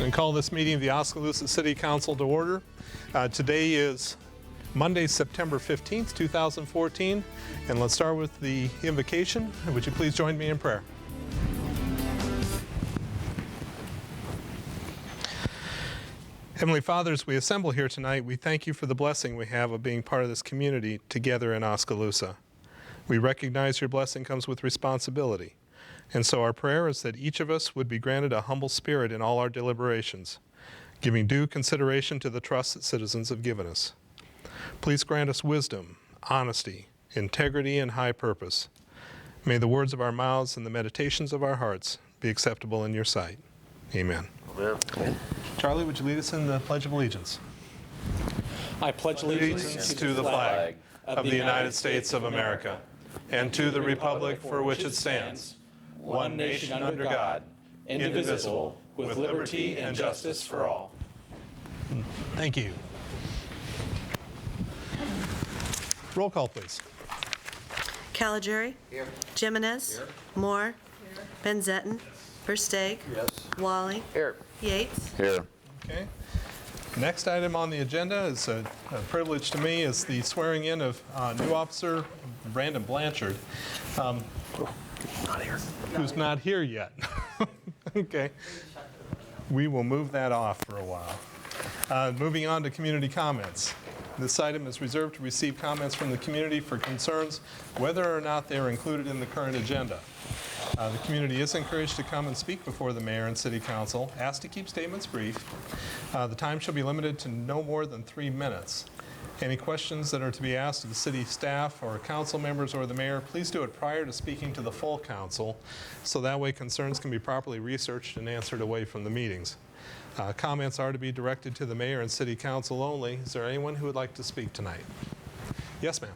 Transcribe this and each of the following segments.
And call this meeting of the Oskaloosa City Council to order. Today is Monday, September 15th, 2014. And let's start with the invocation. Would you please join me in prayer? Heavenly Father, as we assemble here tonight, we thank you for the blessing we have of being part of this community together in Oskaloosa. We recognize your blessing comes with responsibility. And so our prayer is that each of us would be granted a humble spirit in all our deliberations, giving due consideration to the trust that citizens have given us. Please grant us wisdom, honesty, integrity, and high purpose. May the words of our mouths and the meditations of our hearts be acceptable in your sight. Amen. Amen. Charlie, would you lead us in the Pledge of Allegiance? I pledge allegiance to the flag of the United States of America and to the republic for which it stands, one nation under God, indivisible, with liberty and justice for all. Thank you. Roll call, please. Caligari. Here. Jimenez. Here. Moore. Here. Benzetton. Versteeg. Yes. Wally. Here. Yates. Here. Okay. Next item on the agenda is a privilege to me is the swearing in of new officer Brandon Blanchard, Not here. who's not here yet. Okay. We will move that off for a while. Moving on to community comments. This item is reserved to receive comments from the community for concerns whether or not they are included in the current agenda. The community is encouraged to come and speak before the mayor and city council, asked to keep statements brief. The time shall be limited to no more than 3 minutes. Any questions that are to be asked of the city staff or council members or the mayor, please do it prior to speaking to the full council, so that way concerns can be properly researched and answered away from the meetings. Comments are to be directed to the mayor and city council only. Is there anyone who would like to speak tonight? Yes, ma'am.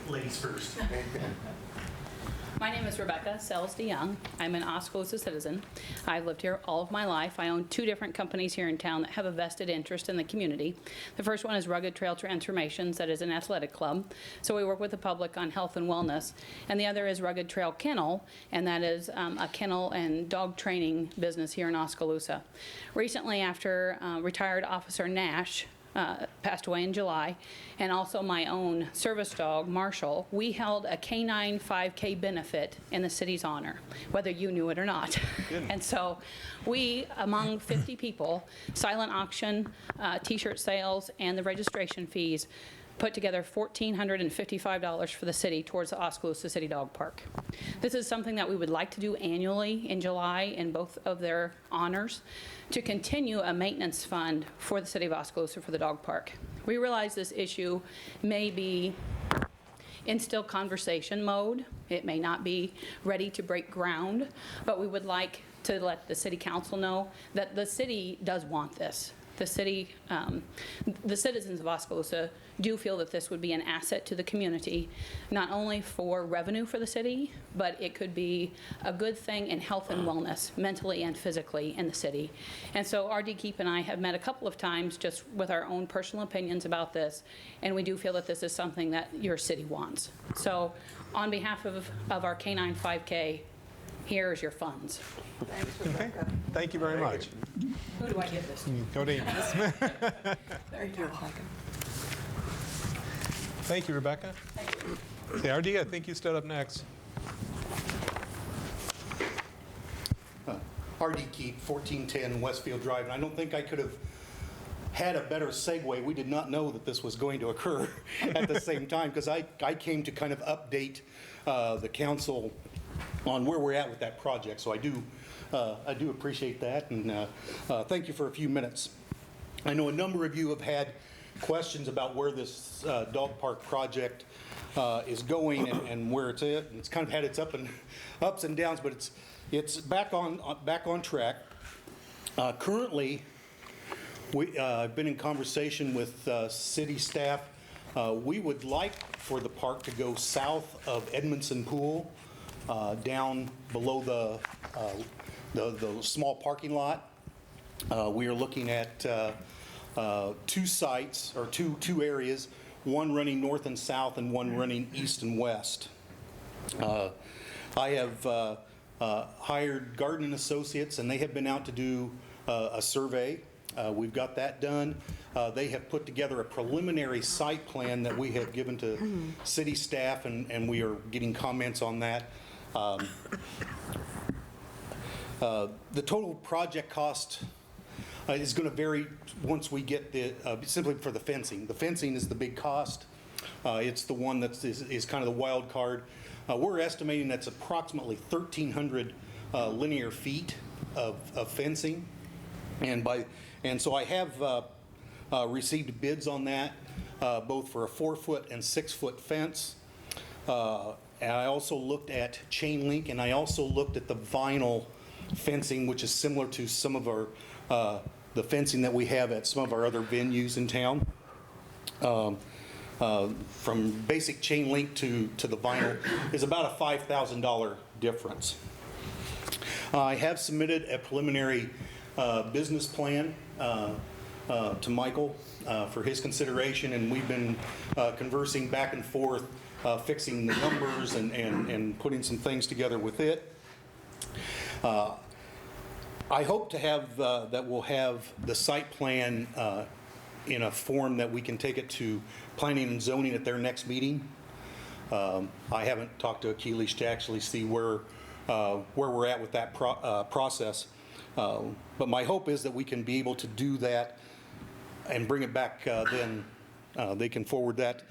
Ladies first. My name is Rebecca Sells DeYoung. I'm an Oskaloosa citizen. I've lived here all of my life. I own 2 different companies here in town that have a vested interest in the community. The first one is Rugged Trail Transformations, that is an athletic club. So we work with the public on health and wellness. And the other is Rugged Trail Kennel, and that is a kennel and dog training business here in Oskaloosa. Recently, after retired Officer Nash passed away in July, and also my own service dog, Marshall, we held a Canine 5K benefit in the city's honor, whether you knew it or not. And so we, among 50 people, silent auction, t-shirt sales, and the registration fees, put together $1,455 for the city towards the Oskaloosa City Dog Park. This is something that we would like to do annually in July in both of their honors, to continue a maintenance fund for the city of Oskaloosa for the dog park. We realize this issue may be in still conversation mode. It may not be ready to break ground, but we would like to let the city council know that the city does want this. The city, the citizens of Oskaloosa do feel that this would be an asset to the community, not only for revenue for the city, but it could be a good thing in health and wellness, mentally and physically in the city. And so RD Keep and I have met a couple of times just with our own personal opinions about this, and we do feel that this is something that your city wants. So on behalf of our Canine 5K, here's your funds. Thanks, Rebecca. Okay. Thank you very much. Who do I give this to? Go to Amy. Thank you. Thank you, Rebecca. Okay, RD, I think you stood up next. RD Keep, 1410 Westfield Drive, and I don't think I could have had a better segue. We did not know that this was going to occur at the same time, because I came to kind of update the council on where we're at with that project. So I do appreciate that, and thank you for a few minutes. I know a number of you have had questions about where this dog park project is going and where it's at. And it's kind of had its ups and downs, but it's back on track. Currently, I've been in conversation with city staff. We would like for the park to go south of Edmondson Pool, down below the small parking lot. We are looking at 2 sites, or two areas, one running north and south and one running east and west. I have hired Garden Associates, and they have been out to do a survey. We've got that done. They have put together a preliminary site plan that we have given to city staff, and we are getting comments on that. The total project cost is going to vary once we get the, simply for the fencing. The fencing is the big cost. It's the one that is kind of the wild card. We're estimating that's approximately 1,300 linear feet of fencing. And so I have received bids on that, both for a 4-foot and 6-foot fence. And I also looked at chain link, and I also looked at the vinyl fencing, which is similar to some of our, the fencing that we have at some of our other venues in town. From basic chain link to the vinyl is about a $5,000 difference. I have submitted a preliminary business plan to Michael for his consideration, and we've been conversing back and forth, fixing the numbers and putting some things together with it. I hope to have that we'll have the site plan in a form that we can take it to planning and zoning at their next meeting. I haven't talked to Achilles to actually see where we're at with that process. But my hope is that we can be able to do that and bring it back then. They can forward that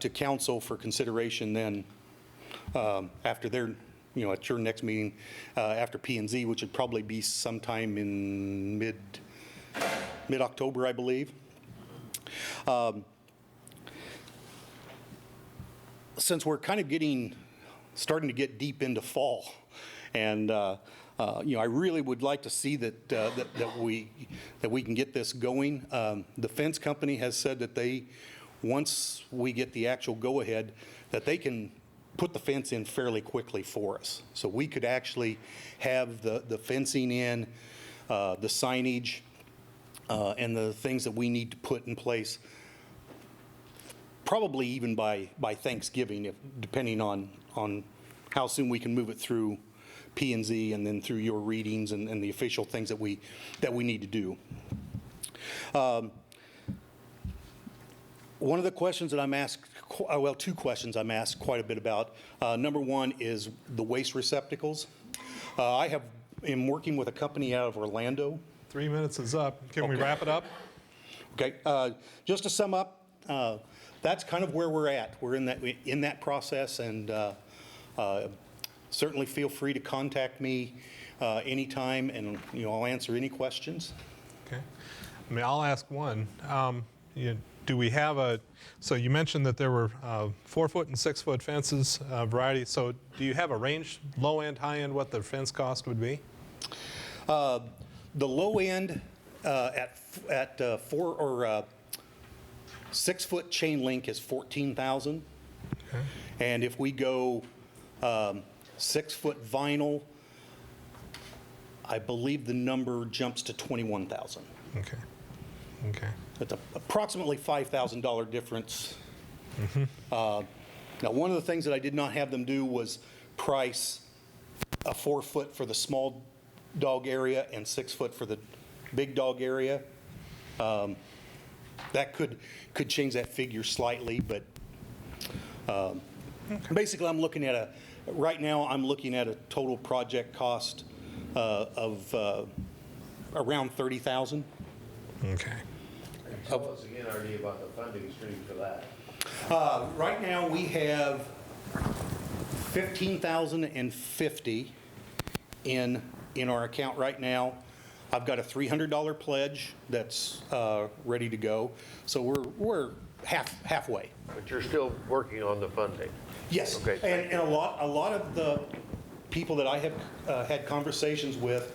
to council for consideration then after their, at your next meeting after P&Z, which would probably be sometime in mid-October, I believe. Since we're kind of starting to get deep into fall, and I really would like to see that we can get this going. The fence company has said that once we get the actual go-ahead, that they can put the fence in fairly quickly for us. So we could actually have the fencing in, the signage, and the things that we need to put in place, probably even by Thanksgiving, depending on how soon we can move it through P&Z and then through your readings and the official things that we need to do. One of the questions that I'm asked, well, 2 questions I'm asked quite a bit about. Number 1 is the waste receptacles. I am working with a company out of Orlando. 3 minutes is up. Can we wrap it up? Okay. Just to sum up, that's kind of where we're at. We're in that process, and certainly feel free to contact me anytime, and I'll answer any questions. Okay. I'll ask one. Do we have so you mentioned that there were 4-foot and 6-foot fences, variety. So do you have a range, low end, high end, what the fence cost would be? The low end at 4 or 6-foot chain link is $14,000. Okay. And if we go 6-foot vinyl, I believe the number jumps to $21,000. Okay. Okay. It's approximately $5,000 difference. Mm-hmm. Now, one of the things that I did not have them do was price a 4-foot for the small dog area and 6-foot for the big dog area. That could change that figure slightly, but basically I'm looking at right now I'm looking at a total project cost of around $30,000. Okay. Tell us again, Artie, about the funding stream for that. Right now we have $15,050 in our account right now. I've got a $300 pledge that's ready to go, so we're halfway. But you're still working on the funding? Yes. Okay. And a lot of the people that I have had conversations with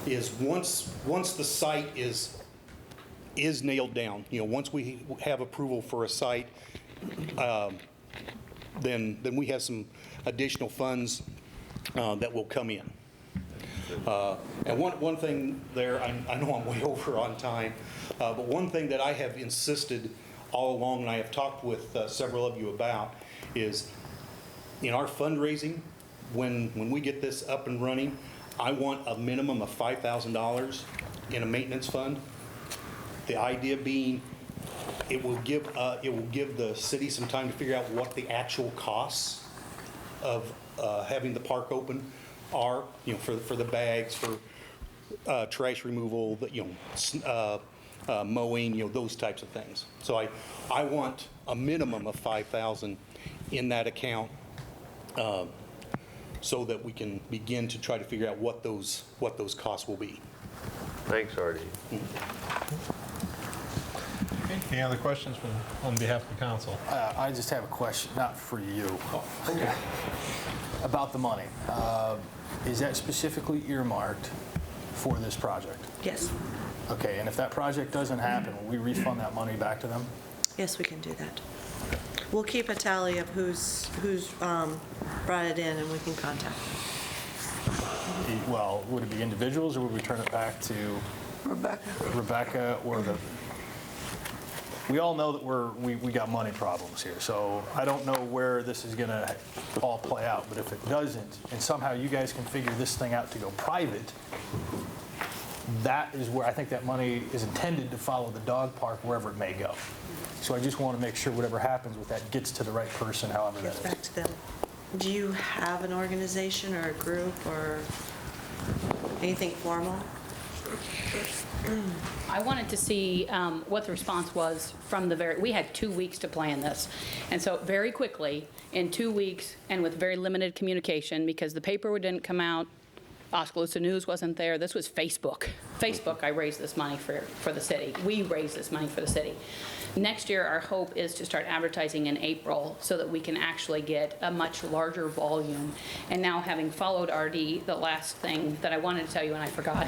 is once the site is nailed down, once we have approval for a site, then we have some additional funds that will come in. And one thing there, I know I'm way over on time, but one thing that I have insisted all along, and I have talked with several of you about, is in our fundraising, when we get this up and running, I want a minimum of $5,000 in a maintenance fund. The idea being, it will give the city some time to figure out what the actual costs of having the park open are, for the bags, for trash removal, mowing, those types of things. So I want a minimum of $5,000 in that account, so that we can begin to try to figure out what those costs will be. Thanks, Artie. Any other questions on behalf of the council? I just have a question, not for you. About the money. Is that specifically earmarked for this project? Yes. Okay, and if that project doesn't happen, will we refund that money back to them? Yes, we can do that. We'll keep a tally of who's brought it in, and we can contact them. Well, would it be individuals, or would we turn it back to Rebecca or the... We all know that we got money problems here, so I don't know where this is going to all play out, but if it doesn't, and somehow you guys can figure this thing out to go private, that is where I think that money is intended to follow the dog park wherever it may go. So I just want to make sure whatever happens with that gets to the right person, however that Get is. back to them. Do you have an organization or a group or anything formal? I wanted to see what the response was from we had 2 weeks to plan this. And so very quickly, in 2 weeks, and with very limited communication, because the paper didn't come out, Oskaloosa News wasn't there, this was Facebook. I raised this money for the city. We raised this money for the city. Next year, our hope is to start advertising in April so that we can actually get a much larger volume. And now, having followed RD, the last thing that I wanted to tell you, and I forgot,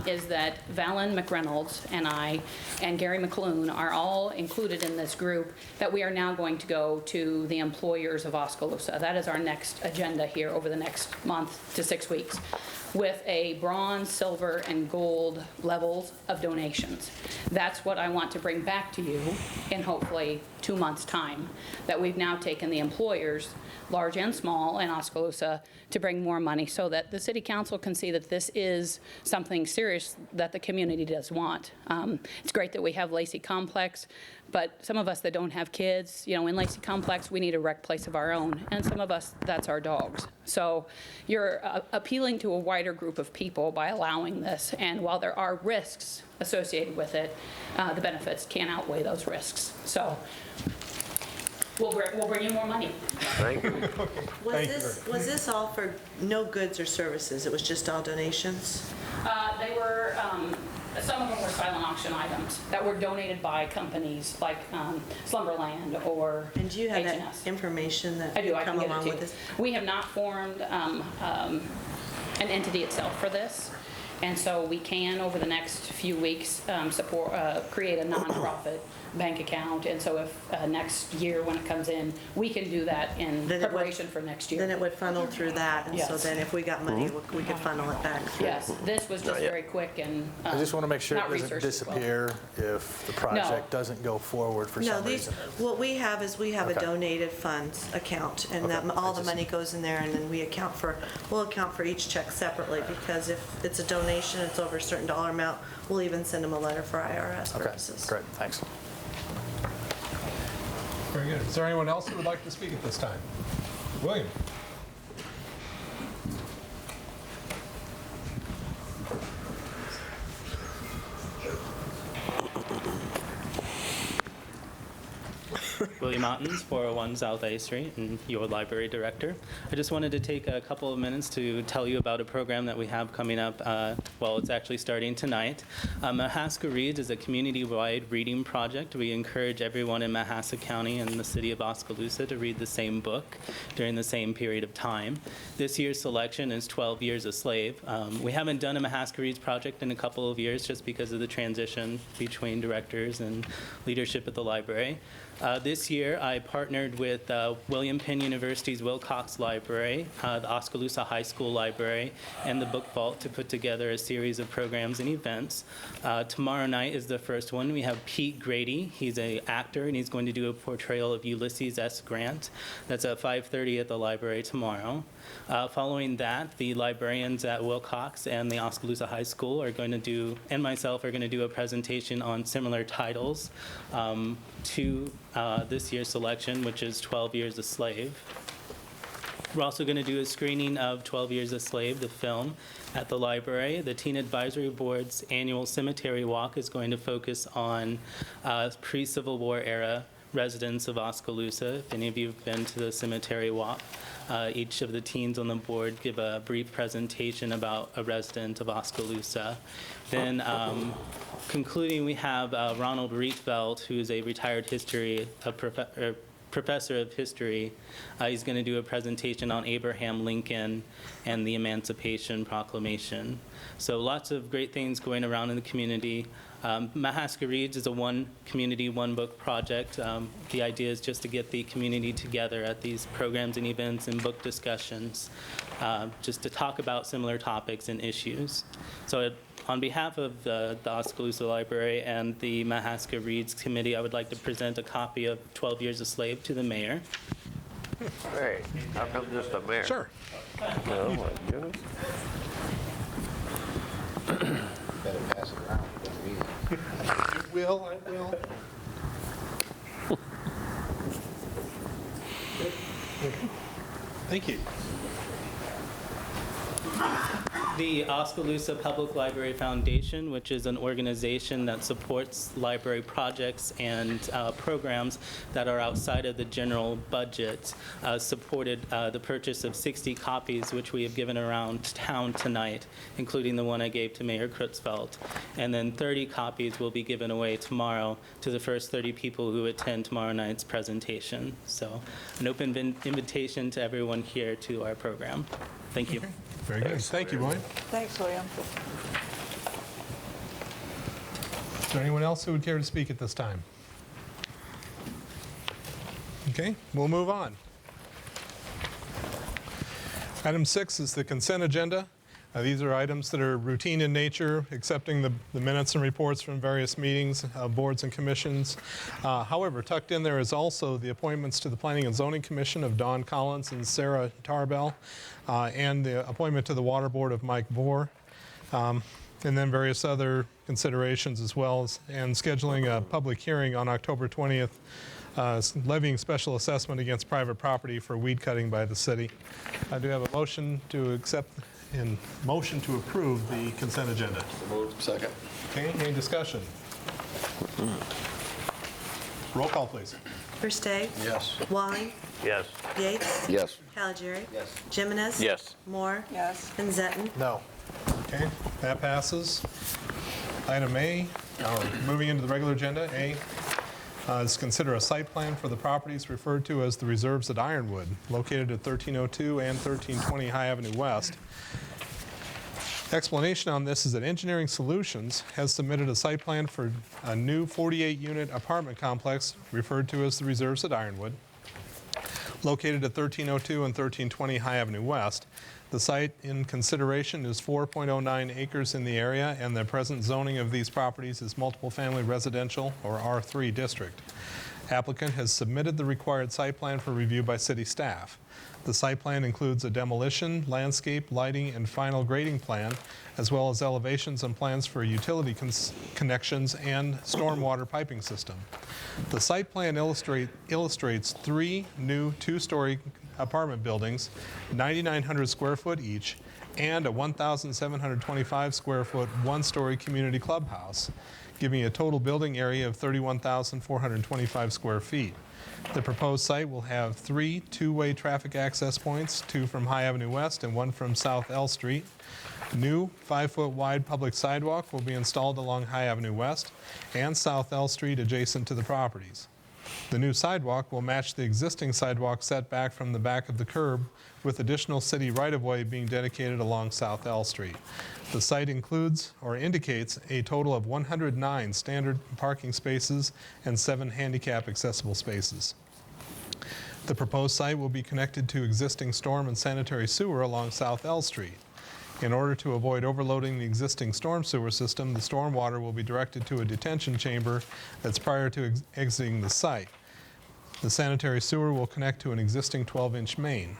is that Valen McReynolds and I and Gary McClune are all included in this group, that we are now going to go to the employers of Oskaloosa. That is our next agenda here over the next month to 6 weeks, with a bronze, silver, and gold levels of donations. That's what I want to bring back to you in hopefully 2 months' time, that we've now taken the employers, large and small, in Oskaloosa to bring more money so that the city council can see that this is something serious that the community does want. It's great that we have Lacey Complex, but some of us that don't have kids, in Lacey Complex, we need a rec place of our own, and some of us, that's our dogs. So you're appealing to a wider group of people by allowing this, and while there are risks associated with it, the benefits can outweigh those risks. So we'll bring you more money. Thank you. Was this all for no goods or services? It was just all donations? They were, some of them were silent auction items that were donated by companies like Slumberland or And do you have that H&S. information that I do, I come can get along it with to you. this? We have not formed an entity itself for this, and so we can, over the next few weeks, create a nonprofit bank account, and so if next year when it comes in, we can do that in Then it would- preparation for next year. Then it would funnel through that, and so Yes. then if we got money, we could funnel it back through. Yes, this was just very quick and I just want to make sure it not doesn't researched as well. disappear if the project doesn't go forward for No, some reason. what we have is we have a Okay. donated funds account, and that, Okay. all the money goes in there, and then we'll account for each check separately, because if it's a donation, it's over a certain dollar amount, we'll even send them a letter for IRS Okay, purposes. great, thanks. Very good. Is there anyone else who would like to speak at this time? William? William Ottens, 401 South A Street, and your library director. I just wanted to take a couple of minutes to tell you about a program that we have coming up. Well, it's actually starting tonight. Mahaska Reads is a community-wide reading project. We encourage everyone in Mahaska County and the city of Oskaloosa to read the same book during the same period of time. This year's selection is 12 Years a Slave. We haven't done a Mahaska Reads project in a couple of years just because of the transition between directors and leadership at the library. This year, I partnered with William Penn University's Wilcox Library, the Oskaloosa High School Library, and the Book Vault to put together a series of programs and events. Tomorrow night is the first one. We have Pete Grady. He's an actor, and he's going to do a portrayal of Ulysses S. Grant. That's at 5:30 at the library tomorrow. Following that, the librarians at Wilcox and the Oskaloosa High School are going to do, and myself are going to do a presentation on similar titles to this year's selection, which is 12 Years a Slave. We're also going to do a screening of 12 Years a Slave, the film, at the library. The Teen Advisory Board's annual cemetery walk is going to focus on pre-Civil War era residents of Oskaloosa. If any of you have been to the cemetery walk, each of the teens on the board give a brief presentation about a resident of Oskaloosa. Then concluding, we have Ronald Rietveld, who is a retired professor of history. He's going to do a presentation on Abraham Lincoln and the Emancipation Proclamation. So lots of great things going around in the community. Mahaska Reads is a one community, one book project. The idea is just to get the community together at these programs and events and book discussions, just to talk about similar topics and issues. So on behalf of the Oskaloosa Library and the Mahaska Reads Committee, I would like to present a copy of 12 Years a Slave to the mayor. Hey, how come just a mayor? Sure. Oh, my goodness. Better pass it around. I will. Thank you. The Oskaloosa Public Library Foundation, which is an organization that supports library projects and programs that are outside of the general budget, supported the purchase of 60 copies, which we have given around town tonight, including the one I gave to Mayor Creutzfeldt. And then 30 copies will be given away tomorrow to the first 30 people who attend tomorrow night's presentation. So an open invitation to everyone here to our program. Thank you. Very good. Thank you, William. Thanks, William. Is there anyone else who would care to speak at this time? Okay, we'll move on. Item 6 is the consent agenda. These are items that are routine in nature, accepting the minutes and reports from various meetings, boards and commissions. However, tucked in there is also the appointments to the Planning and Zoning Commission of Dawn Collins and Sarah Tarbell, and the appointment to the Water Board of Mike Bohr, and then various other considerations as well, and scheduling a public hearing on October 20th, levying special assessment against private property for weed cutting by the city. I do have a motion to accept and motion to approve the consent agenda. Second. Okay, any discussion? Roll call, please. Versteg. Yes. Walling. Yes. Yates. Yes. Caligiuri. Yes. Jimenez. Yes. Moore. Yes. And Zetton. No. Okay, that passes. Item A, moving into the regular agenda, A, is consider a site plan for the properties referred to as the reserves at Ironwood, located at 1302 and 1320 High Avenue West. Explanation on this is that Engineering Solutions has submitted a site plan for a new 48-unit apartment complex referred to as the reserves at Ironwood, located at 1302 and 1320 High Avenue West. The site in consideration is 4.09 acres in the area, and the present zoning of these properties is multiple family residential, or R3 district. Applicant has submitted the required site plan for review by city staff. The site plan includes a demolition, landscape, lighting, and final grading plan, as well as elevations and plans for utility connections and stormwater piping system. The site plan illustrates 3 new 2-story apartment buildings, 9,900 square foot each, and a 1,725 square foot 1-story community clubhouse, giving a total building area of 31,425 square feet. The proposed site will have 3 two-way traffic access points, 2 from High Avenue West and 1 from South L Street. New 5-foot wide public sidewalk will be installed along High Avenue West and South L Street adjacent to the properties. The new sidewalk will match the existing sidewalk setback from the back of the curb, with additional city right-of-way being dedicated along South L Street. The site includes or indicates a total of 109 standard parking spaces and 7 handicap accessible spaces. The proposed site will be connected to existing storm and sanitary sewer along South L Street. In order to avoid overloading the existing storm sewer system, the storm water will be directed to a detention chamber that's prior to exiting the site. The sanitary sewer will connect to an existing 12-inch main.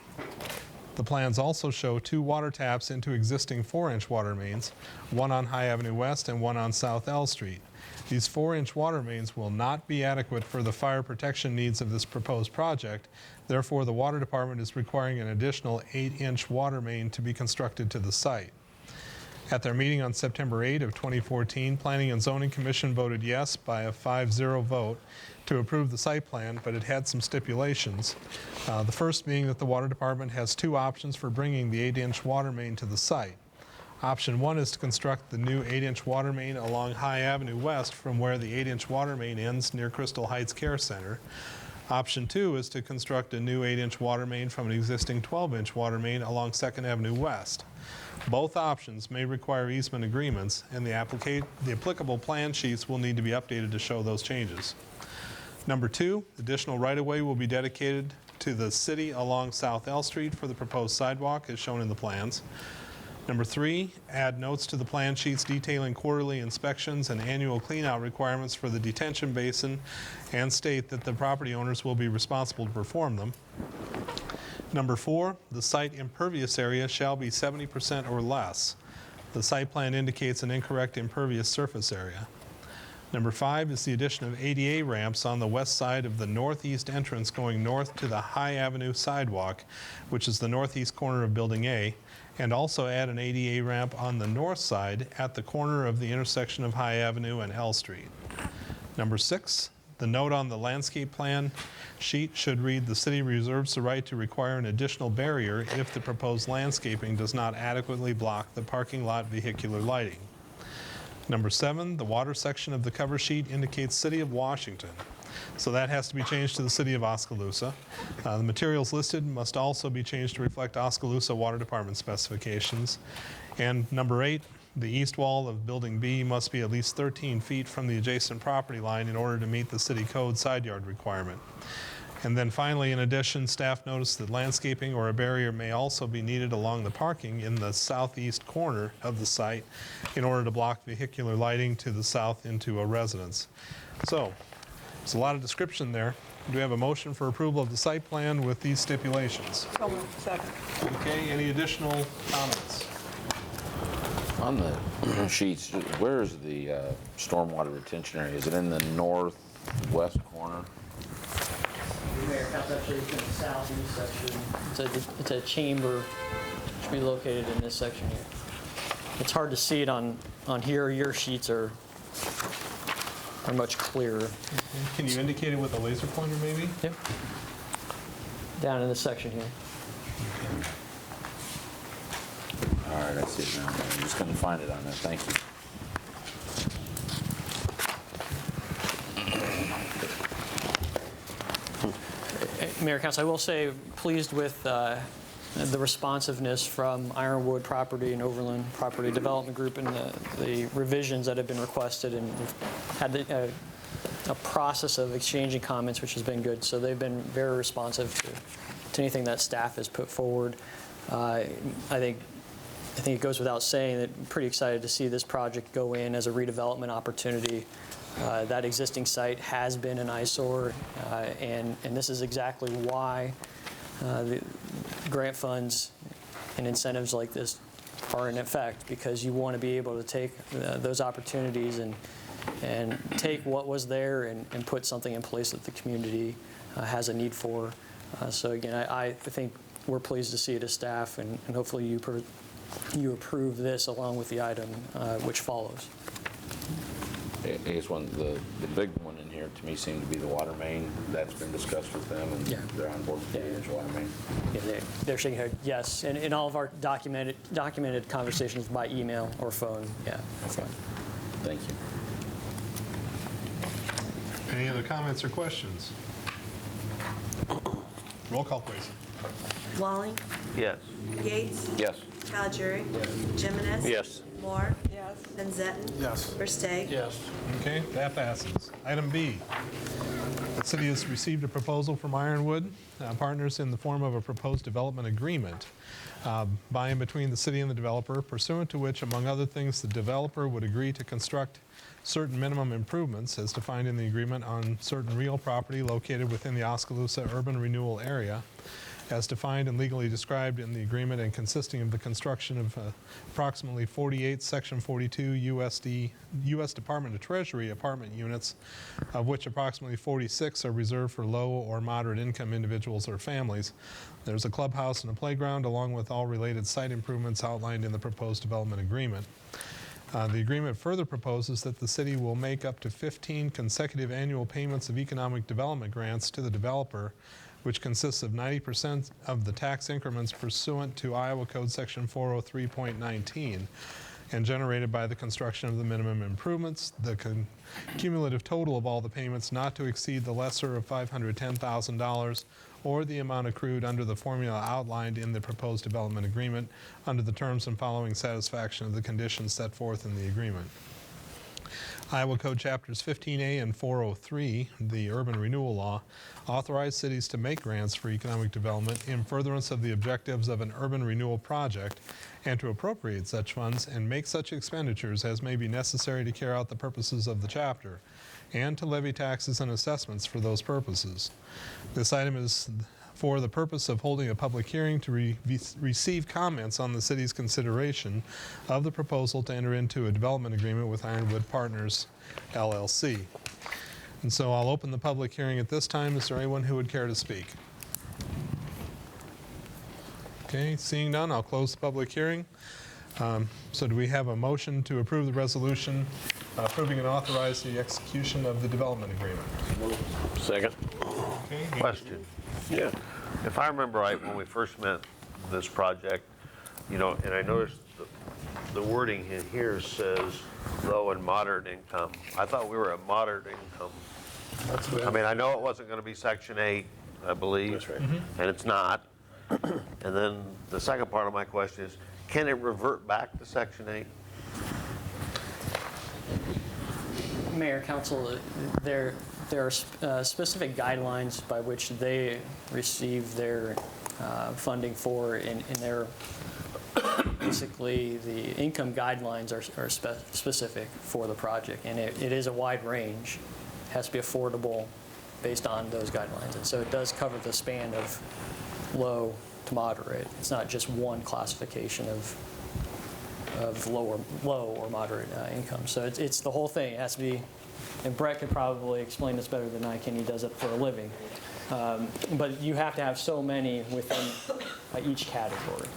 The plans also show 2 water taps into existing 4-inch water mains, one on High Avenue West and one on South L Street. These 4-inch water mains will not be adequate for the fire protection needs of this proposed project. Therefore, the Water Department is requiring an additional 8-inch water main to be constructed to the site. At their meeting on September 8 of 2014, Planning and Zoning Commission voted yes by a 5-0 vote to approve the site plan, but it had some stipulations. The first being that the Water Department has 2 options for bringing the 8-inch water main to the site. Option 1 is to construct the new 8-inch water main along High Avenue West from where the 8-inch water main ends near Crystal Heights Care Center. Option 2 is to construct a new 8-inch water main from an existing 12-inch water main along 2nd Avenue West. Both options may require easement agreements, and the applicable plan sheets will need to be updated to show those changes. Number 2, additional right-of-way will be dedicated to the city along South L Street for the proposed sidewalk as shown in the plans. Number 3, add notes to the plan sheets detailing quarterly inspections and annual cleanout requirements for the detention basin and state that the property owners will be responsible to perform them. Number 4, the site impervious area shall be 70% or less. The site plan indicates an incorrect impervious surface area. Number 5 is the addition of ADA ramps on the west side of the northeast entrance going north to the High Avenue sidewalk, which is the northeast corner of Building A, and also add an ADA ramp on the north side at the corner of the intersection of High Avenue and L Street. Number 6, the note on the landscape plan sheet should read, "The city reserves the right to require an additional barrier if the proposed landscaping does not adequately block the parking lot vehicular lighting." Number 7, the water section of the cover sheet indicates City of Washington. So that has to be changed to the City of Oskaloosa. The materials listed must also be changed to reflect Oskaloosa Water Department specifications. And number 8, the east wall of Building B must be at least 13 feet from the adjacent property line in order to meet the city code side yard requirement. And then finally, in addition, staff noticed that landscaping or a barrier may also be needed along the parking in the southeast corner of the site in order to block vehicular lighting to the south into a residence. So, there's a lot of description there. Do we have a motion for approval of the site plan with these stipulations? Second. Okay, any additional comments? On the sheets, where is the stormwater retention area? Is it in the northwest corner? Mayor, that's actually in the southeast section. It's a chamber, should be located in this section here. It's hard to see it on here. Your sheets are much clearer. Can you indicate it with a laser pointer maybe? Yep. Down in this section here. All right, I see it now. I'm just going to find it on there. Thank you. Mayor, Council, I will say, pleased with the responsiveness from Ironwood Property and Overland Property Development Group and the revisions that have been requested, and we've had a process of exchanging comments, which has been good. So they've been very responsive to anything that staff has put forward. I think it goes without saying that I'm pretty excited to see this project go in as a redevelopment opportunity. That existing site has been an eyesore, and this is exactly why the grant funds and incentives like this are in effect, because you want to be able to take those opportunities and take what was there and put something in place that the community has a need for. So again, I think we're pleased to see it as staff, and hopefully you approve this along with the item which follows. I guess the big one in here to me seemed to be the water main. That's been discussed with them, and they're on board with the 8-inch water main. Yeah, they're shaking their head, yes. And in all of our documented conversations by email or phone, yeah. Okay. Thank you. Any other comments or questions? Roll call, please. Walling. Yes. Yates. Yes. Calgery. Jimenez. Yes. Moore. Yes. Benzetton. Yes. Versteg. Yes. Okay, that passes. Item B, the city has received a proposal from Ironwood Partners in the form of a proposed development agreement by and between the city and the developer, pursuant to which, among other things, the developer would agree to construct certain minimum improvements as defined in the agreement on certain real property located within the Oskaloosa urban renewal area, as defined and legally described in the agreement, and consisting of the construction of approximately 48 Section 42 U.S. Department of Treasury apartment units, of which approximately 46 are reserved for low or moderate income individuals or families. There's a clubhouse and a playground, along with all related site improvements outlined in the proposed development agreement. The agreement further proposes that the city will make up to 15 consecutive annual payments of economic development grants to the developer, which consists of 90% of the tax increments pursuant to Iowa Code Section 403.19 and generated by the construction of the minimum improvements, the cumulative total of all the payments not to exceed the lesser of $510,000 or the amount accrued under the formula outlined in the proposed development agreement under the terms and following satisfaction of the conditions set forth in the agreement. Iowa Code Chapters 15A and 403, the Urban Renewal Law, authorize cities to make grants for economic development in furtherance of the objectives of an urban renewal project and to appropriate such funds and make such expenditures as may be necessary to carry out the purposes of the chapter and to levy taxes and assessments for those purposes. This item is for the purpose of holding a public hearing to receive comments on the city's consideration of the proposal to enter into a development agreement with Ironwood Partners, LLC. And so I'll open the public hearing at this time. Is there anyone who would care to speak? Okay, seeing none, I'll close the public hearing. So do we have a motion to approve the resolution approving and authorize the execution of the development agreement? Second. Okay. Question. Yeah. If I remember right, when we first met this project, and I noticed the wording in here says low and moderate income. I thought we were at moderate income. I know it wasn't going to be Section 8, I believe. That's right. And it's not. And then the second part of my question is, can it revert back to Section 8? Mayor, Council, there are specific guidelines by which they receive their funding for in their, basically, the income guidelines are specific for the project, and it is a wide range. It has to be affordable based on those guidelines, and so it does cover the span of low to moderate. It's not just one classification of low or moderate income. So it's the whole thing. It has to be, and Brett could probably explain this better than I can. He does it for a living. But you have to have so many within each category.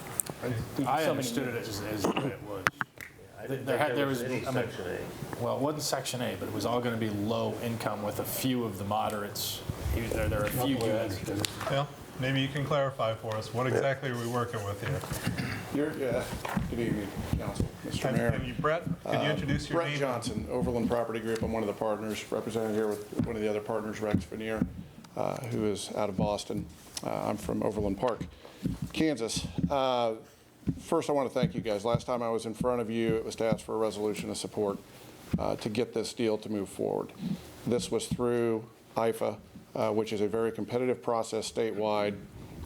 I So many understood it units. as the way it was. There was any Section 8. Well, it wasn't Section 8, but it was all going to be low income with a few of the moderates. There are a few units. Well, maybe you can clarify for us, what exactly are we working with here? Good evening, Council, Mr. Mayor. And you, Brett, could you introduce your name? Brett Johnson, Overland Property Group. I'm one of the partners, represented here with one of the other partners, Rex Veneer, who is out of Boston. I'm from Overland Park, Kansas. First, I want to thank you guys. Last time I was in front of you, it was to ask for a resolution of support to get this deal to move forward. This was through IFA, which is a very competitive process statewide.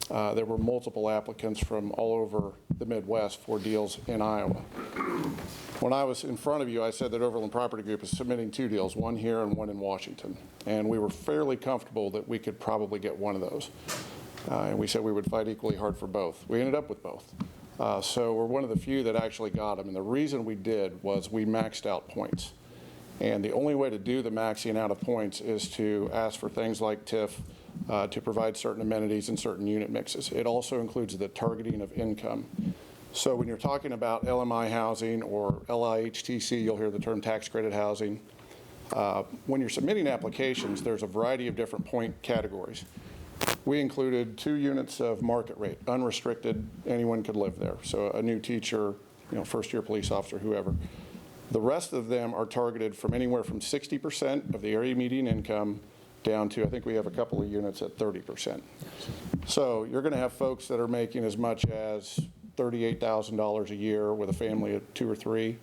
There were multiple applicants from all over the Midwest for deals in Iowa. When I was in front of you, I said that Overland Property Group is submitting 2 deals, one here and one in Washington. And we were fairly comfortable that we could probably get one of those. And we said we would fight equally hard for both. We ended up with both. So we're one of the few that actually got them. And the reason we did was we maxed out points. And the only way to do the maxing out of points is to ask for things like TIF, to provide certain amenities and certain unit mixes. It also includes the targeting of income. So when you're talking about LMI housing or LIHTC, you'll hear the term tax credit housing. When you're submitting applications, there's a variety of different point categories. We included 2 units of market rate, unrestricted, anyone could live there. So a new teacher, first-year police officer, whoever. The rest of them are targeted from anywhere from 60% of the area median income down to, I think we have a couple of units at 30%. So you're going to have folks that are making as much as $38,000 a year with a family of 2 or 3,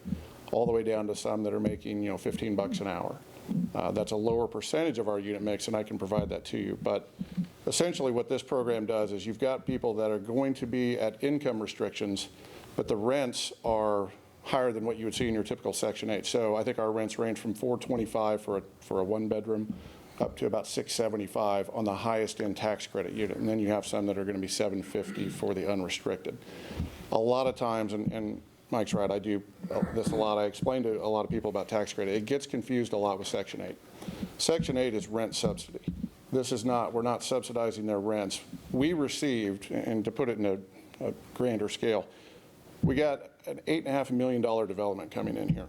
all the way down to some that are making, you know, $15 an hour. That's a lower percentage of our unit mix, and I can provide that to you. But essentially what this program does is you've got people that are going to be at income restrictions, but the rents are higher than what you would see in your typical Section 8. So I think our rents range from $425 for a one-bedroom up to about $675 on the highest end tax credit unit. And then you have some that are going to be $750 for the unrestricted. A lot of times, and Mike's right, I do this a lot. I explain to a lot of people about tax credit. It gets confused a lot with Section 8. Section 8 is rent subsidy. This is not, we're not subsidizing their rents. We received, and to put it in a grander scale, we got an $8.5 million development coming in here.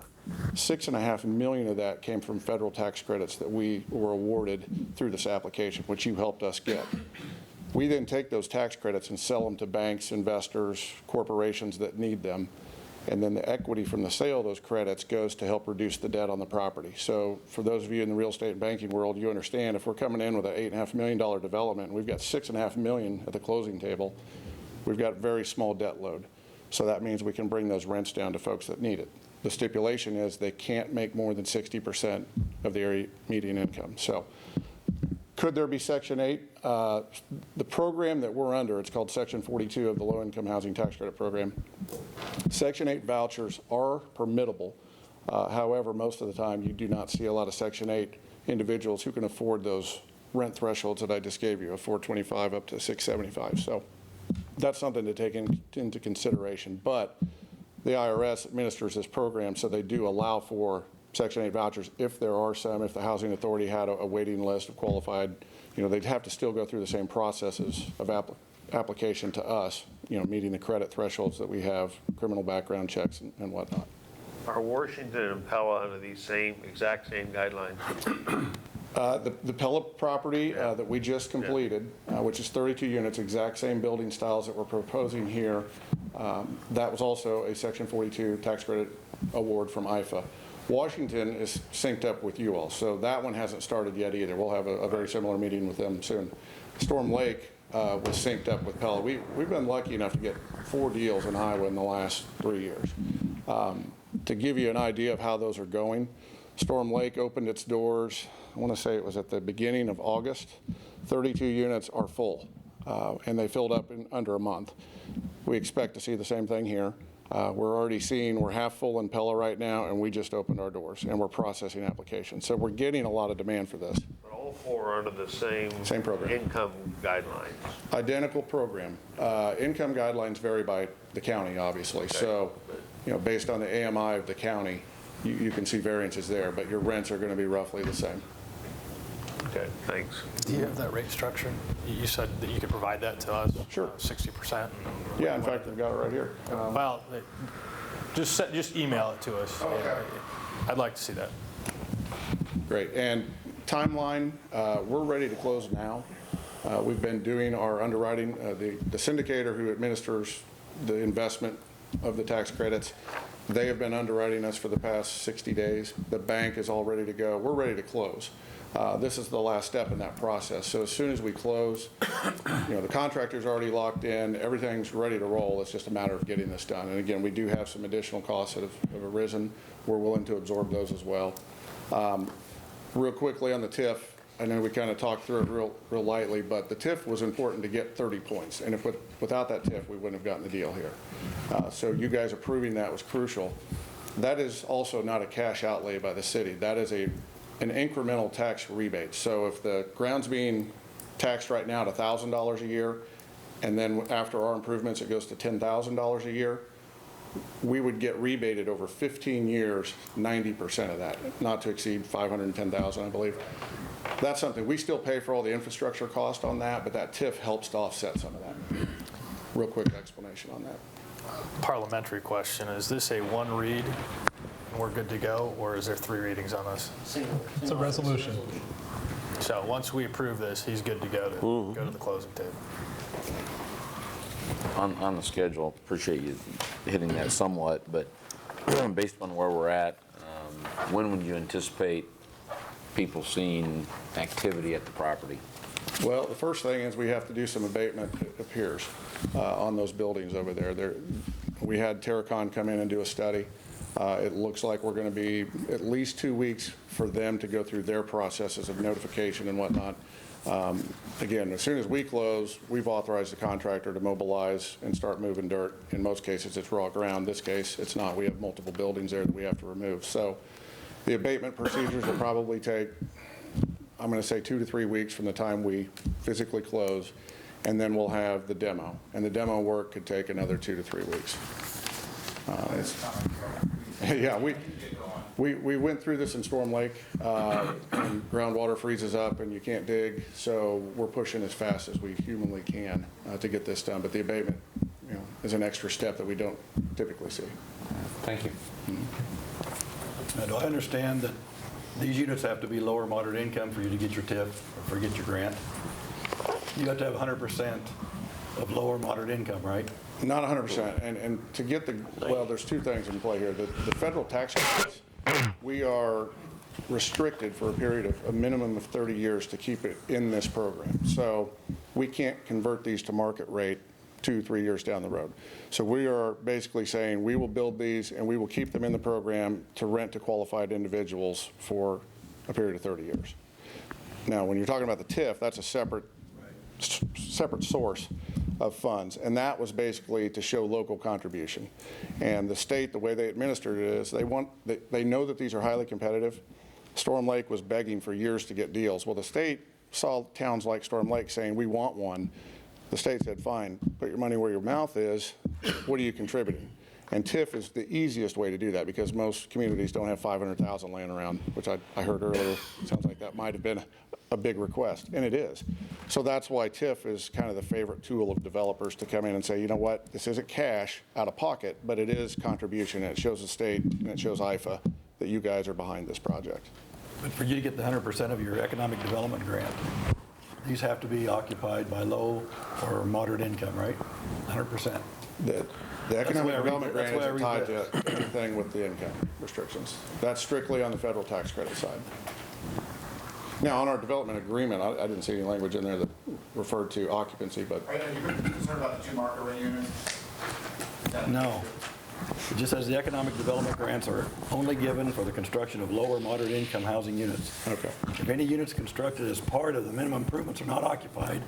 $6.5 million of that came from federal tax credits that we were awarded through this application, which you helped us get. We then take those tax credits and sell them to banks, investors, corporations that need them. And then the equity from the sale of those credits goes to help reduce the debt on the property. So for those of you in the real estate and banking world, you understand if we're coming in with an $8.5 million development, and we've got $6.5 million at the closing table, we've got a very small debt load. So that means we can bring those rents down to folks that need it. The stipulation is they can't make more than 60% of the area median income. So could there be Section 8? The program that we're under, it's called Section 42 of the Low Income Housing Tax Credit Program. Section 8 vouchers are permittable. However, most of the time you do not see a lot of Section 8 individuals who can afford those rent thresholds that I just gave you, of $425 up to $675. So that's something to take into consideration. But the IRS administers this program, so they do allow for Section 8 vouchers if there are some. If the Housing Authority had a waiting list of qualified, you know, they'd have to still go through the same processes of application to us, you know, meeting the credit thresholds that we have, criminal background checks and whatnot. Are Washington and Pella under these exact same guidelines? The Pella property that we just completed, which is 32 units, exact same building styles that we're proposing here, that was also a Section 42 tax credit award from IFA. Washington is synced up with you all, so that one hasn't started yet either. We'll have a very similar meeting with them soon. Storm Lake was synced up with Pella. We've been lucky enough to get 4 deals in Iowa in the last 3 years. To give you an idea of how those are going, Storm Lake opened its doors, I want to say it was at the beginning of August. 32 units are full, and they filled up in under a month. We expect to see the same thing here. We're already seeing we're half full in Pella right now, and we just opened our doors, and we're processing applications. So we're getting a lot of demand for this. But all 4 are under the same program. Income guidelines. Identical program. Income guidelines vary by the county, obviously. Okay. So, you know, based on the AMI of the county, you can see variances there, but your rents are going to be roughly the same. Okay, thanks. Do you have that rate structure? You said that you could provide that to us? Sure. 60%? Yeah, in fact, we've got it right here. Well, just email it to us. Okay. I'd like to see that. Great. And timeline, we're ready to close now. We've been doing our underwriting. The syndicator who administers the investment of the tax credits, they have been underwriting us for the past 60 days. The bank is all ready to go. We're ready to close. This is the last step in that process. So as soon as we close, you know, the contractor's already locked in, everything's ready to roll. It's just a matter of getting this done. And again, we do have some additional costs that have arisen. We're willing to absorb those as well. Real quickly on the TIF, I know we kind of talked through it real lightly, but the TIF was important to get 30 points. And without that TIF, we wouldn't have gotten the deal here. So you guys approving that was crucial. That is also not a cash outlay by the city. That is an incremental tax rebate. So if the ground's being taxed right now at $1,000 a year, and then after our improvements it goes to $10,000 a year, we would get rebated over 15 years, 90% of that, not to exceed $510,000, I believe. That's something, we still pay for all the infrastructure cost on that, but that TIF helps to offset some of that. Real quick explanation on that. Parliamentary question, is this a one read and we're good to go, or is there 3 readings on this? It's a resolution. So once we approve this, he's good to go to the closing table. On the schedule, appreciate you hitting that somewhat, but based on where we're at, when would you anticipate people seeing activity at the property? Well, the first thing is we have to do some abatement, it appears, on those buildings over there. We had Terracon come in and do a study. It looks like we're going to be at least 2 weeks for them to go through their processes of notification and whatnot. Again, as soon as we close, we've authorized the contractor to mobilize and start moving dirt. In most cases, it's raw ground. This case, it's not. We have multiple buildings there that we have to remove. So the abatement procedures will probably take, I'm going to say 2 to 3 weeks from the time we physically close, and then we'll have the demo. And the demo work could take another 2 to 3 weeks. Yeah, we went through this in Storm Lake, and groundwater freezes up and you can't dig, so we're pushing as fast as we humanly can to get this done. But the abatement, is an extra step that we don't typically see. Thank you. Now, do I understand that these units have to be lower moderate income for you to get your TIF or for get your grant? You have to have 100% of lower moderate income, right? Not 100%. And to get well, there's two things in play here. The federal tax credits, we are restricted for a period of a minimum of 30 years to keep it in this program. So we can't convert these to market rate 2-3 years down the road. So we are basically saying we will build these and we will keep them in the program to rent to qualified individuals for a period of 30 years. Now, when you're talking about the TIF, that's a separate source of funds, and that was basically to show local contribution. And the state, the way they administered it is they know that these are highly competitive. Storm Lake was begging for years to get deals. Well, the state saw towns like Storm Lake saying, we want one. The state said, fine, put your money where your mouth is. What are you contributing? And TIF is the easiest way to do that because most communities don't have $500,000 laying around, which I heard earlier. Sounds like that might have been a big request, and it is. So that's why TIF is kind of the favorite tool of developers to come in and say, you know what, this isn't cash out of pocket, but it is contribution, and it shows the state and it shows IFA that you guys are behind this project. But for you to get the 100% of your economic development grant, these have to be occupied by low or moderate income, right? 100%. The economic development grant isn't tied to anything with the income restrictions. That's strictly on the federal tax credit side. Now, on our development agreement, I didn't see any language in there that referred to occupancy, but. Are you concerned about the 2 market rate units? No. It just says the economic development grants are only given for the construction of lower moderate income housing units. Okay. If any units constructed as part of the minimum improvements are not occupied,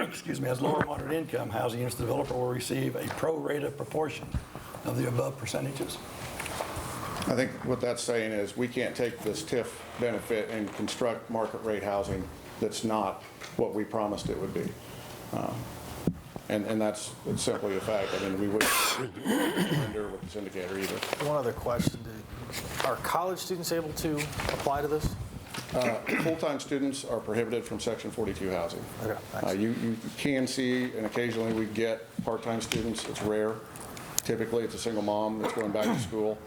excuse me, as lower moderate income housing units, the developer will receive a pro-rata proportion of the above percentages. I think what that's saying is we can't take this TIF benefit and construct market rate housing that's not what we promised it would be. And that's simply a fact. I mean, we wouldn't render with this indicator either. One other question. Are college students able to apply to this? Full-time students are prohibited from Section 42 housing. Okay, thanks. You can see, and occasionally we get part-time students. It's rare. Typically, it's a single mom that's going back to school,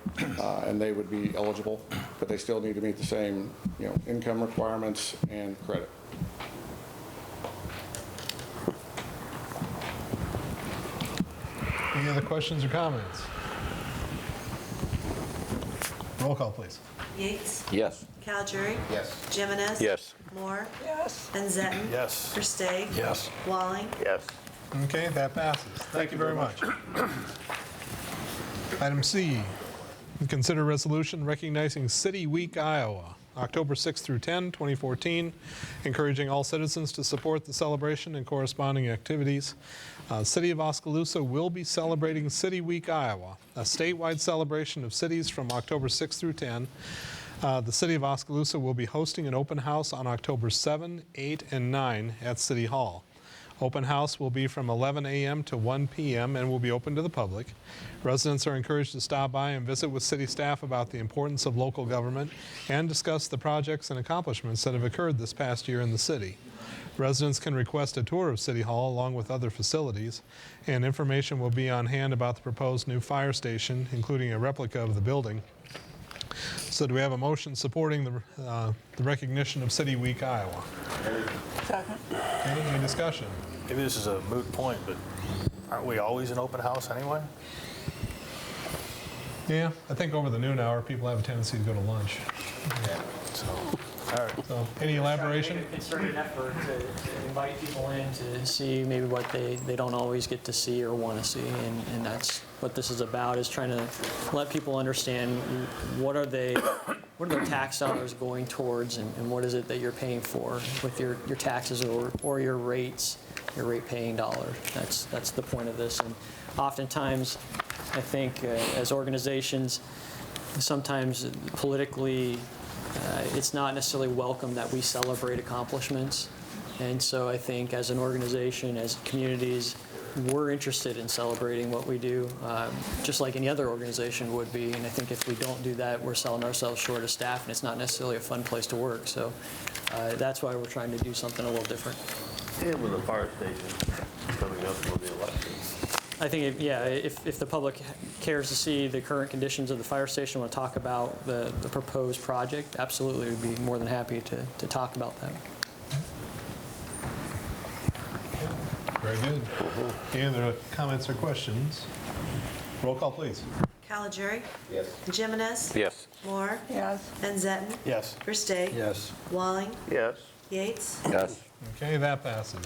and they would be eligible, but they still need to meet the same, income requirements and credit. Any other questions or comments? Roll call, please. Yates? Yes. Calgery? Yes. Jimenez? Yes. Moore? Yes. Benzetton? Yes. Versteg? Yes. Walling? Yes. Okay, that passes. Thank you very much. Item C, consider resolution recognizing City Week Iowa, October 6 through 10, 2014, encouraging all citizens to support the celebration and corresponding activities. City of Oskaloosa will be celebrating City Week Iowa, a statewide celebration of cities from October 6 through 10. The City of Oskaloosa will be hosting an open house on October 7, 8, and 9 at City Hall. Open house will be from 11 a.m. to 1 p.m. and will be open to the public. Residents are encouraged to stop by and visit with city staff about the importance of local government and discuss the projects and accomplishments that have occurred this past year in the city. Residents can request a tour of City Hall along with other facilities, and information will be on hand about the proposed new fire station, including a replica of the building. So do we have a motion supporting the recognition of City Week Iowa? Second. Okay, any discussion? Maybe this is a moot point, but aren't we always an open house anyway? Yeah, I think over the noon hour, people have a tendency to go to lunch. All right. So, any elaboration? Make a concerted effort to invite people in to see maybe what they don't always get to see or want to see, and that's what this is about, is trying to let people understand what are their tax dollars going towards, and what is it that you're paying for with your taxes or your rates, your rate-paying dollars. That's the point of this. And oftentimes, I think as organizations, sometimes politically, it's not necessarily welcome that we celebrate accomplishments. And so I think as an organization, as communities, we're interested in celebrating what we do, just like any other organization would be. And I think if we don't do that, we're selling ourselves short of staff, and it's not necessarily a fun place to work. So that's why we're trying to do something a little different. And with the fire station coming up for the election. I think, if the public cares to see the current conditions of the fire station, want to talk about the proposed project, absolutely, we'd be more than happy to talk about that. Very good. Any other comments or questions? Roll call, please. Caligari. Yes. Jimenez. Yes. Moore. Yes. Benzetton. Yes. Versteg. Yes. Walling. Yes. Yates. Yes. Okay, that passes.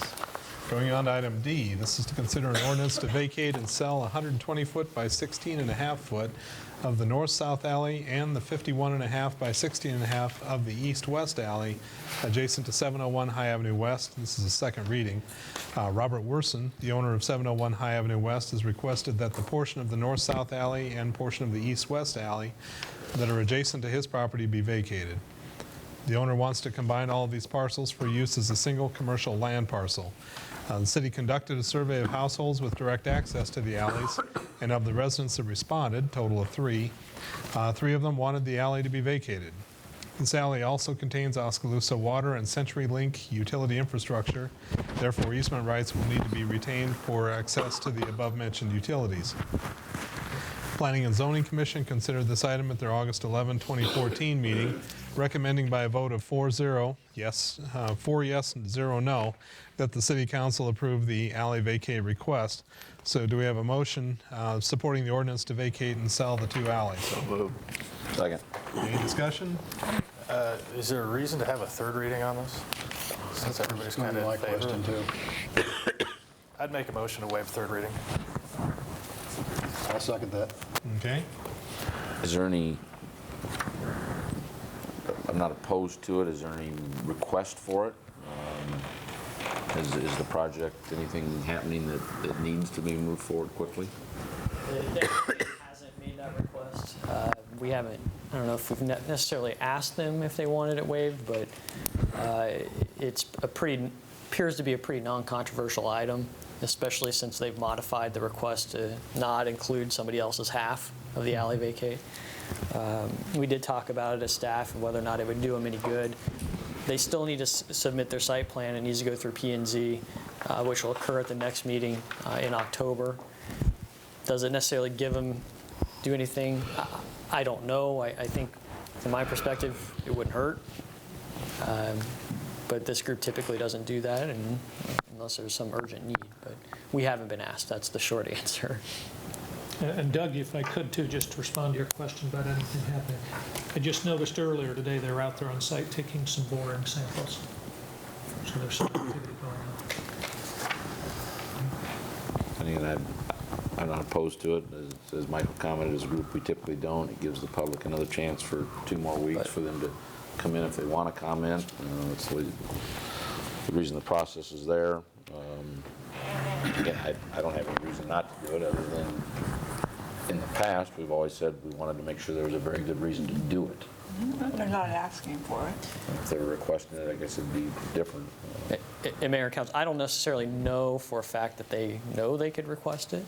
Going on to item D, this is to consider an ordinance to vacate and sell 120-foot by 16.5-foot of the north-south alley and the 51.5 by 16.5 of the east-west alley adjacent to 701 High Avenue West. This is a second reading. Robert Werson, the owner of 701 High Avenue West, has requested that the portion of the north-south alley and portion of the east-west alley that are adjacent to his property be vacated. The owner wants to combine all of these parcels for use as a single commercial land parcel. The city conducted a survey of households with direct access to the alleys, and of the residents that responded, total of 3, 3 of them wanted the alley to be vacated. This alley also contains Oskaloosa water and CenturyLink utility infrastructure. Therefore, easement rights will need to be retained for access to the above-mentioned utilities. Planning and Zoning Commission considered this item at their August 11, 2014 meeting, recommending by a vote of 4 yes and 0 no, that the City Council approve the alley vacate request. So do we have a motion supporting the ordinance to vacate and sell the 2 alleys? So moved. Second. Any discussion? Is there a reason to have a third reading on this? Since everybody's kind of My in favor. question, too. I'd make a motion to waive third reading. I'll second that. Okay. Is there any, I'm not opposed to it, is there any request for it? Is the project, anything happening that needs to be moved forward quickly? It hasn't made that request. We haven't, I don't know if we've necessarily asked them if they wanted it waived, but appears to be a pretty non-controversial item, especially since they've modified the request to not include somebody else's half of the alley vacate. We did talk about it as staff and whether or not it would do them any good. They still need to submit their site plan. It needs to go through P&Z, which will occur at the next meeting in October. Does it necessarily do anything? I don't know. I think, from my perspective, it wouldn't hurt. But this group typically doesn't do that unless there's some urgent need. But we haven't been asked. That's the short answer. And Doug, if I could too, just to respond to your question about anything happening. I just noticed earlier today they were out there on site taking some boring samples. So there's some activity going on. And again, I'm not opposed to it. As Michael commented, as a group, we typically don't. It gives the public another chance for 2 more weeks for them to come in if they want to comment. It's the reason the process is there. Again, I don't have any reason not to do it other than in the past, we've always said we wanted to make sure there was a very good reason to do it. They're not asking for it. If they were requesting it, I guess it'd be different. And Mayor and Council, I don't necessarily know for a fact that they know they could request it.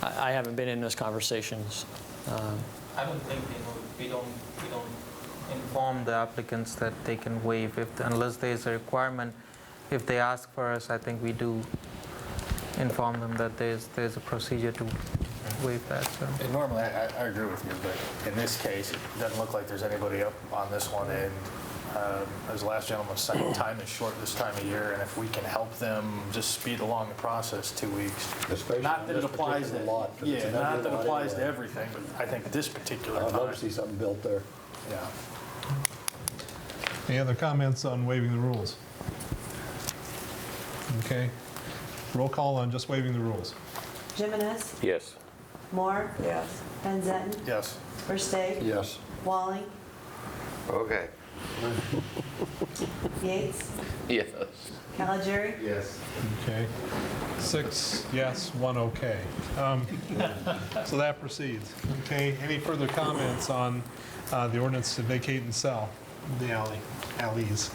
I haven't been in those conversations. I don't think they know. We don't inform the applicants that they can waive unless there is a requirement. If they ask for us, I think we do inform them that there's a procedure to waive that. So. And normally, I agree with you, but in this case, it doesn't look like there's anybody up on this one, and as the last gentleman said, time is short this time of year, and if we can help them just speed along the process, 2 weeks. Especially Not that on it this applies to, particular lot, 'cause it's yeah, an not ugly that it lot applies to anyway. everything, but I think this particular I'd love time, to see something built there. yeah. Any other comments on waiving the rules? Okay. Roll call on just waiving the rules. Jimenez, Yes. Moore. Yes. Van Zetten, Yes. Versteg. Yes. Walling, Okay. Yates, Yes. Callegeri. Yes. Okay. 6 yes, 1 okay. So that proceeds. Okay, any further comments on the ordinance to vacate and sell the alleys?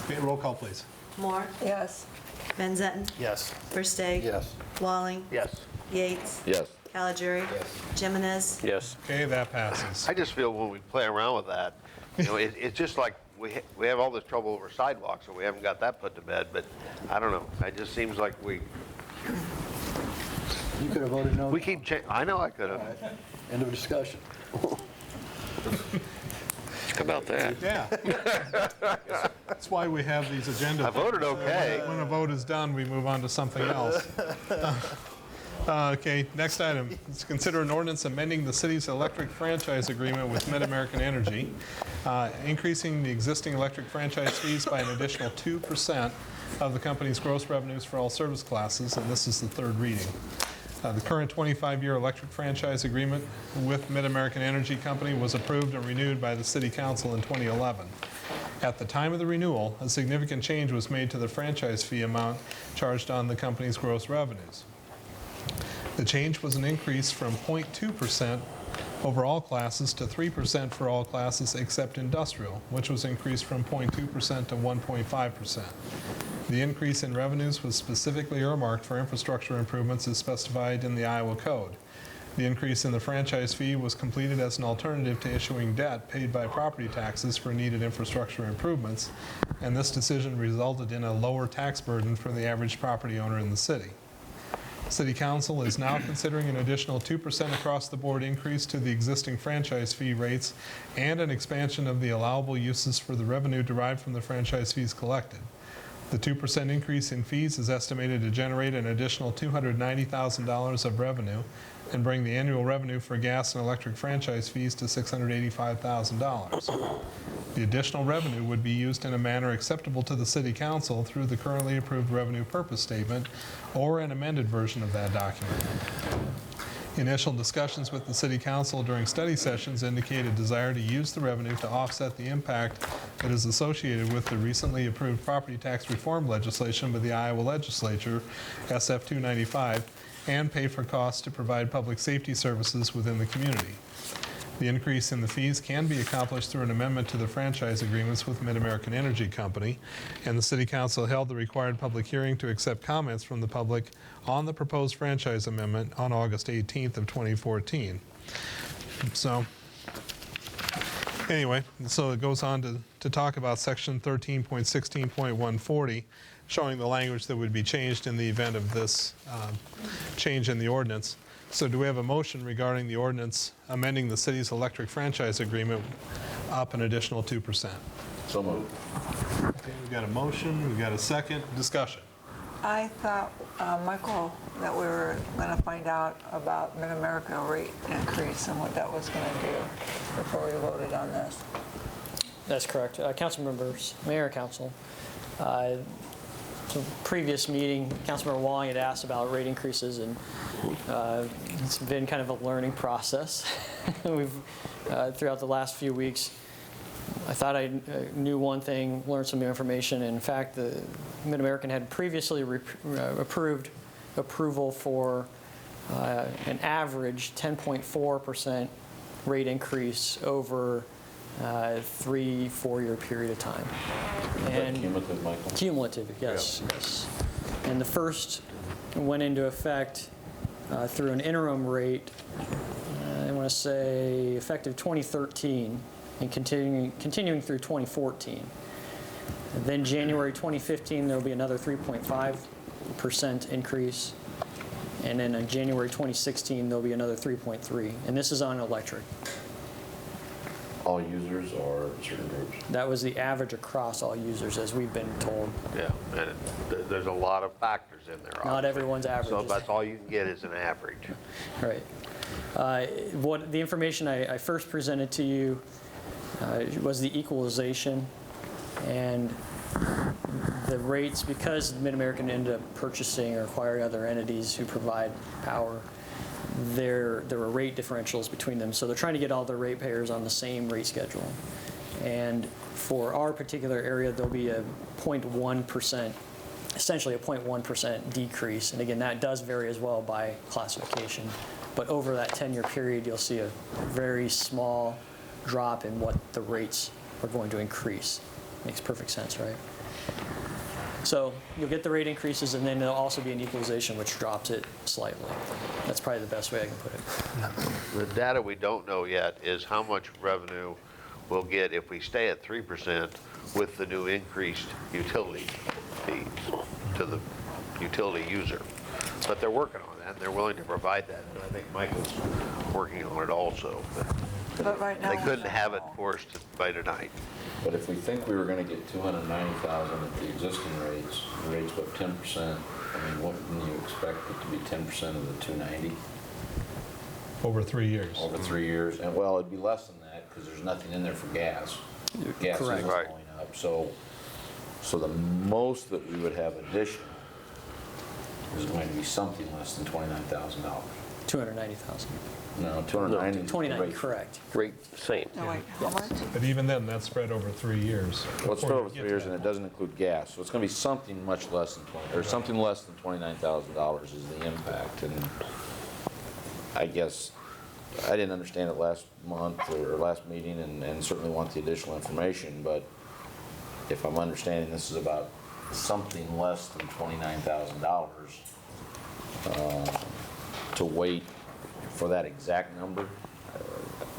Okay, roll call, please. Moore. Yes. Van Zetten, Yes. Versteg. Yes. Walling, Yes. Yates, Yes. Callegeri. Jimenez. Yes. Okay, that passes. I just feel when we play around with that, it's just like we have all this trouble over sidewalks, and we haven't got that put to bed, but I don't know. It just seems like You could have voted no. we keep I know I could have. End of discussion. How about that? Yeah. That's why we have these agendas. I voted okay. When a vote is done, we move on to something else. Okay, next item. Let's consider an ordinance amending the city's electric franchise agreement with Mid-American Energy, increasing the existing electric franchise fees by an additional 2% of the company's gross revenues for all service classes, and this is the third reading. The current 25-year electric franchise agreement with Mid-American Energy Company was approved and renewed by the City Council in 2011. At the time of the renewal, a significant change was made to the franchise fee amount charged on the company's gross revenues. The change was an increase from 0.2% over all classes to 3% for all classes except industrial, which was increased from 0.2% to 1.5%. The increase in revenues was specifically earmarked for infrastructure improvements as specified in the Iowa Code. The increase in the franchise fee was completed as an alternative to issuing debt paid by property taxes for needed infrastructure improvements, and this decision resulted in a lower tax burden for the average property owner in the city. City Council is now considering an additional 2% across-the-board increase to the existing franchise fee rates and an expansion of the allowable uses for the revenue derived from the franchise fees collected. The 2% increase in fees is estimated to generate an additional $290,000 of revenue and bring the annual revenue for gas and electric franchise fees to $685,000. The additional revenue would be used in a manner acceptable to the City Council through the currently approved revenue purpose statement or an amended version of that document. Initial discussions with the City Council during study sessions indicate a desire to use the revenue to offset the impact that is associated with the recently approved property tax reform legislation by the Iowa Legislature, SF 295, and pay for costs to provide public safety services within the community. The increase in the fees can be accomplished through an amendment to the franchise agreements with Mid-American Energy Company, and the City Council held the required public hearing to accept comments from the public on the proposed franchise amendment on August 18th of 2014. So, anyway, so it goes on to talk about section 13.16.140, showing the language that would be changed in the event of this change in the ordinance. So do we have a motion regarding the ordinance amending the city's electric franchise agreement up an additional 2%? So moved. Okay, we've got a motion, we've got a second. Discussion. I thought, Michael, that we were going to find out about Mid-America rate increase and what that was going to do before we voted on this. That's correct. Council members, Mayor, Council, so previous meeting, Councilmember Walling had asked about rate increases, and it's been kind of a learning process. We've, throughout the last few weeks, I thought I knew one thing, learned some new information. In fact, the Mid-American had previously approved approval for an average 10.4% rate increase over 3-4 year period of time. And Cumulative, Michael? Cumulative, yes, yes. And the first went into effect through an interim rate, I want to say effective 2013 and continuing through 2014. And then January 2015, there will be another 3.5% increase. And then in January 2016, there'll be another 3.3%. And this is on electric. All users or certain groups? That was the average across all users, as we've been told. Yeah, and there's a lot of factors in there. Not obviously. everyone's average. So that's all you can get is an average. Right. What the information I first presented to you was the equalization, and the rates, because Mid-American ended up purchasing or acquiring other entities who provide power, there were rate differentials between them. So they're trying to get all their ratepayers on the same rate schedule. And for our particular area, there'll be a 0.1%, essentially a 0.1% decrease. And again, that does vary as well by classification. But over that 10-year period, you'll see a very small drop in what the rates are going to increase. Makes perfect sense, right? So you'll get the rate increases, and then there'll also be an equalization, which drops it slightly. That's probably the best way I can put it. The data we don't know yet is how much revenue we'll get if we stay at 3% with the new increased utility fees to the utility user. But they're working on that, and they're willing to provide that. And I think Michael's working on it also. But right now, They couldn't have it for us by tonight. But if we think we were going to get 290,000 at the existing rates, the rates go up 10%, I mean, wouldn't you expect it to be 10% of the 290 Over 3 years. over 3 years? And well, it'd be less than that because there's nothing in there for gas. Gas is Correct. going Right. up. So the most that we would have additional is going to be something less than $29,000. 290,000. No, 290. 29, correct. Great, same. no, wait, how much? But even then, that's spread over 3 years. Well, it's before spread you over get 3 years, to and that it doesn't include gas. So it's going to be something much less than something less than $29,000 is the impact. And I guess I didn't understand it last month or last meeting, and certainly want the additional information. But if I'm understanding, this is about something less than $29,000 to wait for that exact number.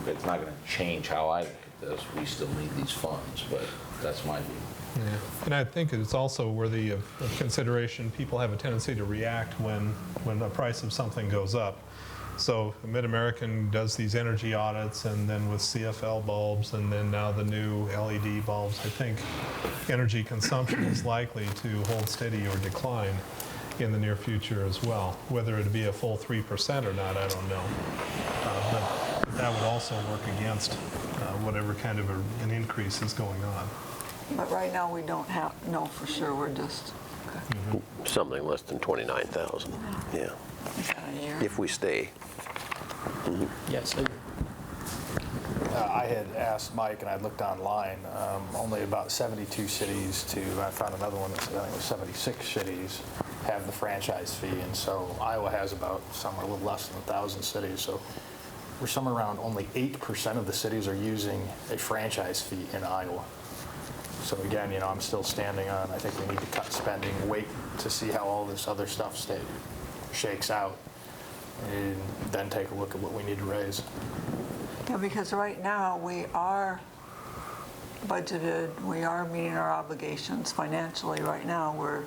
It's not going to change how I look at this. We still need these funds, but that's my view. Yeah. And I think it's also worthy of consideration. People have a tendency to react when the price of something goes up. So Mid-American does these energy audits, and then with CFL bulbs, and then now the new LED bulbs, I think energy consumption is likely to hold steady or decline in the near future as well. Whether it'd be a full 3% or not, I don't know. But that would also work against whatever kind of an increase is going on. But right now, we don't know for sure, we're just, Something less than 29,000, yeah, is that a year? if we stay. Yes. I had asked Mike, and I looked online, only about 72 cities I found another one that said I think it was 76 cities have the franchise fee, and so Iowa has about somewhere a little less than 1,000 cities, so we're somewhere around only 8% of the cities are using a franchise fee in Iowa. So again, I'm still standing on, I think we need to cut spending, wait to see how all this other stuff shakes out, and then take a look at what we need to raise. Yeah, because right now, we are budgeted, we are meeting our obligations financially. Right now, we're,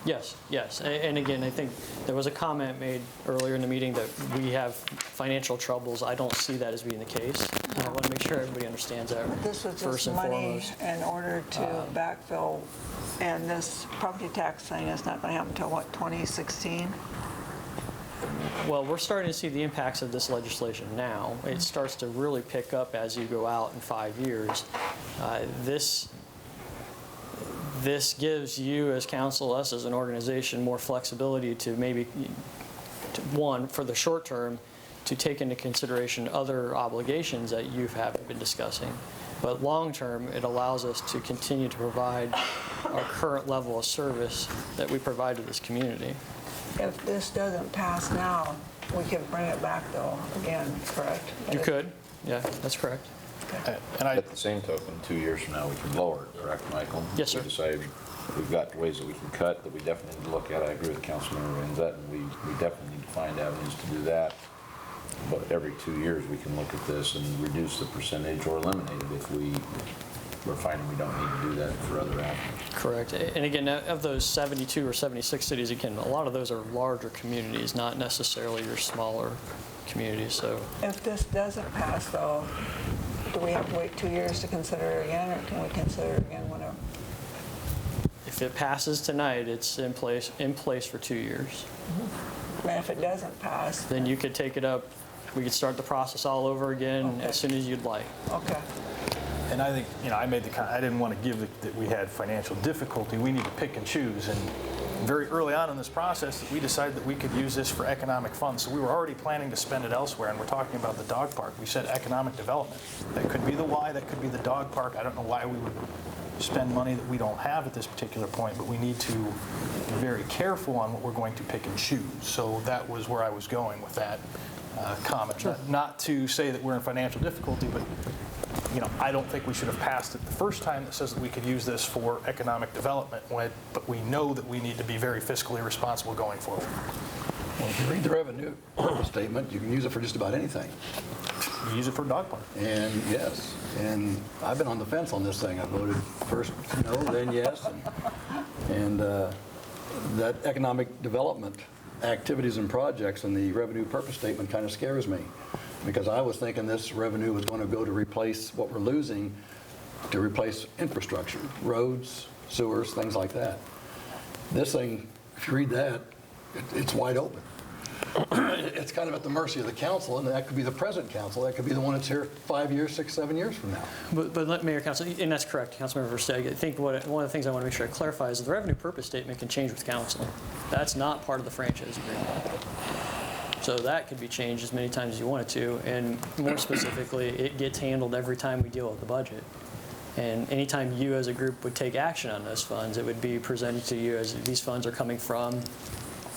Yes, yes. And again, I think there was a comment made earlier in the meeting that we have financial troubles. I don't see that as being the case. I want to make sure everybody understands that but this was first just and money foremost. in order to backfill, and this property tax thing is not going to happen until, what, 2016? Well, we're starting to see the impacts of this legislation now. It starts to really pick up as you go out in 5 years. This gives you as council, us as an organization, more flexibility to maybe, one, for the short term, to take into consideration other obligations that you have been discussing. But long term, it allows us to continue to provide our current level of service that we provide to this community. If this doesn't pass now, we can bring it back though, again, correct? You could, yeah, that's correct. And At the same token, 2 years from now, we can lower it, correct, Michael? Yes, sir. We decide we've got ways that we can cut that we definitely need to look at. I agree with Councilmember Van Zetten. We definitely need to find avenues to do that. But every 2 years, we can look at this and reduce the percentage or eliminate it if we we're finding we don't need to do that for other avenues. Correct. And again, of those 72 or 76 cities, again, a lot of those are larger communities, not necessarily your smaller communities, so. If this doesn't pass, though, do we have to wait 2 years to consider it again, or can we consider it again whenever? If it passes tonight, it's in place for 2 years. And if it doesn't pass? Then you could take it up, we could start the process all over again Okay. as soon as you'd like. Okay. And I think, I made I didn't want to give it that we had financial difficulty. We need to pick and choose. And very early on in this process, we decided that we could use this for economic funds. So we were already planning to spend it elsewhere, and we're talking about the dog park. We said economic development. That could be the why, that could be the dog park. I don't know why we would spend money that we don't have at this particular point, but we need to be very careful on what we're going to pick and choose. So that was where I was going with that comment. Sure. Not to say that we're in financial difficulty, but I don't think we should have passed it the first time that says that we could use this for economic development, but we know that we need to be very fiscally responsible going forward. Well, if you read the revenue statement, you can use it for just about anything. You use it for a dog park. And yes, and I've been on the fence on this thing. I voted first no, then yes. And that economic development activities and projects in the revenue purpose statement kind of scares me, because I was thinking this revenue was going to go to replace what we're losing, to replace infrastructure, roads, sewers, things like that. This thing, if you read that, it's wide open. It's kind of at the mercy of the council, and that could be the present council. That could be the one that's here 5 years, 6, 7 years from now. But Mayor, Council, and that's correct, Councilmember Versteeg. I think one of the things I want to make sure I clarify is the revenue purpose statement can change with council. That's not part of the franchise agreement. So that could be changed as many times as you want it to, and more specifically, it gets handled every time we deal with the budget. And anytime you as a group would take action on those funds, it would be presented to you as these funds are coming from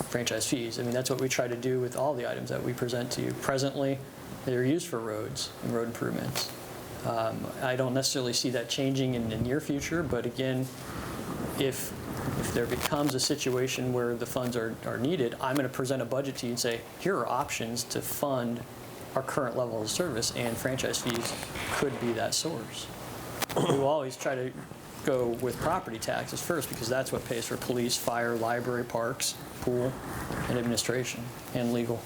franchise fees. I mean, that's what we try to do with all the items that we present to you. Presently, they're used for roads and road improvements. I don't necessarily see that changing in the near future, but again, if there becomes a situation where the funds are needed, I'm going to present a budget to you and say, here are options to fund our current level of service, and franchise fees could be that source. We will always try to go with property taxes first, because that's what pays for police, fire, library, parks, pool, and administration, and legal.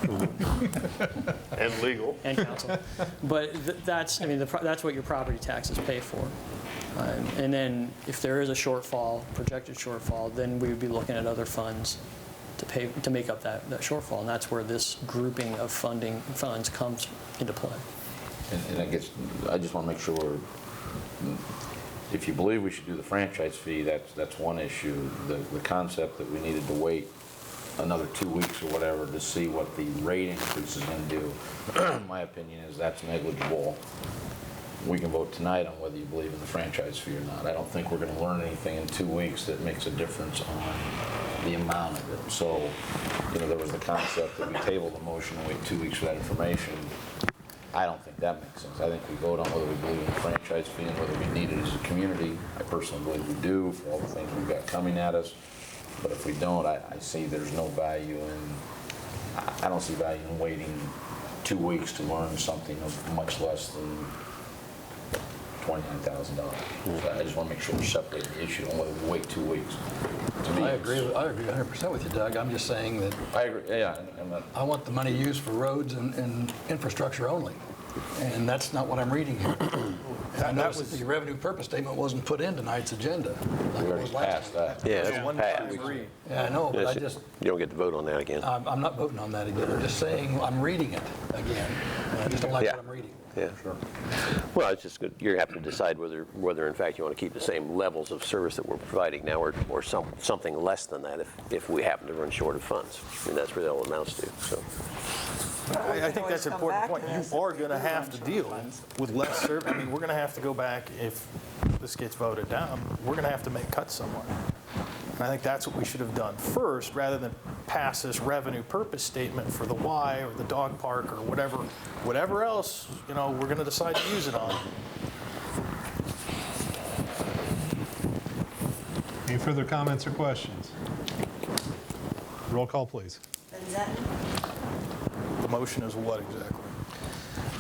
And legal. And council. But that's what your property taxes pay for. And then if there is a shortfall, projected shortfall, then we would be looking at other funds to make up that shortfall. And that's where this grouping of funds comes into play. And I just want to make sure, if you believe we should do the franchise fee, that's one issue. The concept that we needed to wait another 2 weeks or whatever to see what the rate increase is going to do, my opinion is that's negligible. We can vote tonight on whether you believe in the franchise fee or not. I don't think we're going to learn anything in 2 weeks that makes a difference on the amount of it. So, there was the concept that we table the motion and wait 2 weeks for that information. I don't think that makes sense. I think we vote on whether we believe in the franchise fee and whether we need it as a community. I personally believe we do for all the things we've got coming at us. But if we don't, I see there's no value in, I don't see value in waiting 2 weeks to learn something of much less than $29,000. So I just want to make sure we're separating the issue on whether we wait 2 weeks. To me, I agree 100% with you, Doug. I'm just saying that I agree, yeah. I want the money used for roads and infrastructure only. And that's not what I'm reading here. And I noticed that the revenue purpose statement wasn't put in tonight's agenda. We already passed that. Yeah, that's passed. Yeah, I know, but I just, You don't get to vote on that again. I'm not voting on that again. I'm just saying I'm reading it again. I just don't like Yeah. what I'm reading. Yeah, sure. Well, it's just good. You're going to have to decide whether in fact you want to keep the same levels of service that we're providing now, or something less than that if we happen to run short of funds. I mean, that's really all it amounts to. So. I think that's an important point. You are going to have to deal with less service. I mean, we're going to have to go back if this gets voted down. We're going to have to make cuts somewhere. And I think that's what we should have done first, rather than pass this revenue purpose statement for the Y or the dog park or whatever else, we're going to decide to use it on. Any further comments or questions? Roll call, please. Van Zetten, The motion is what exactly?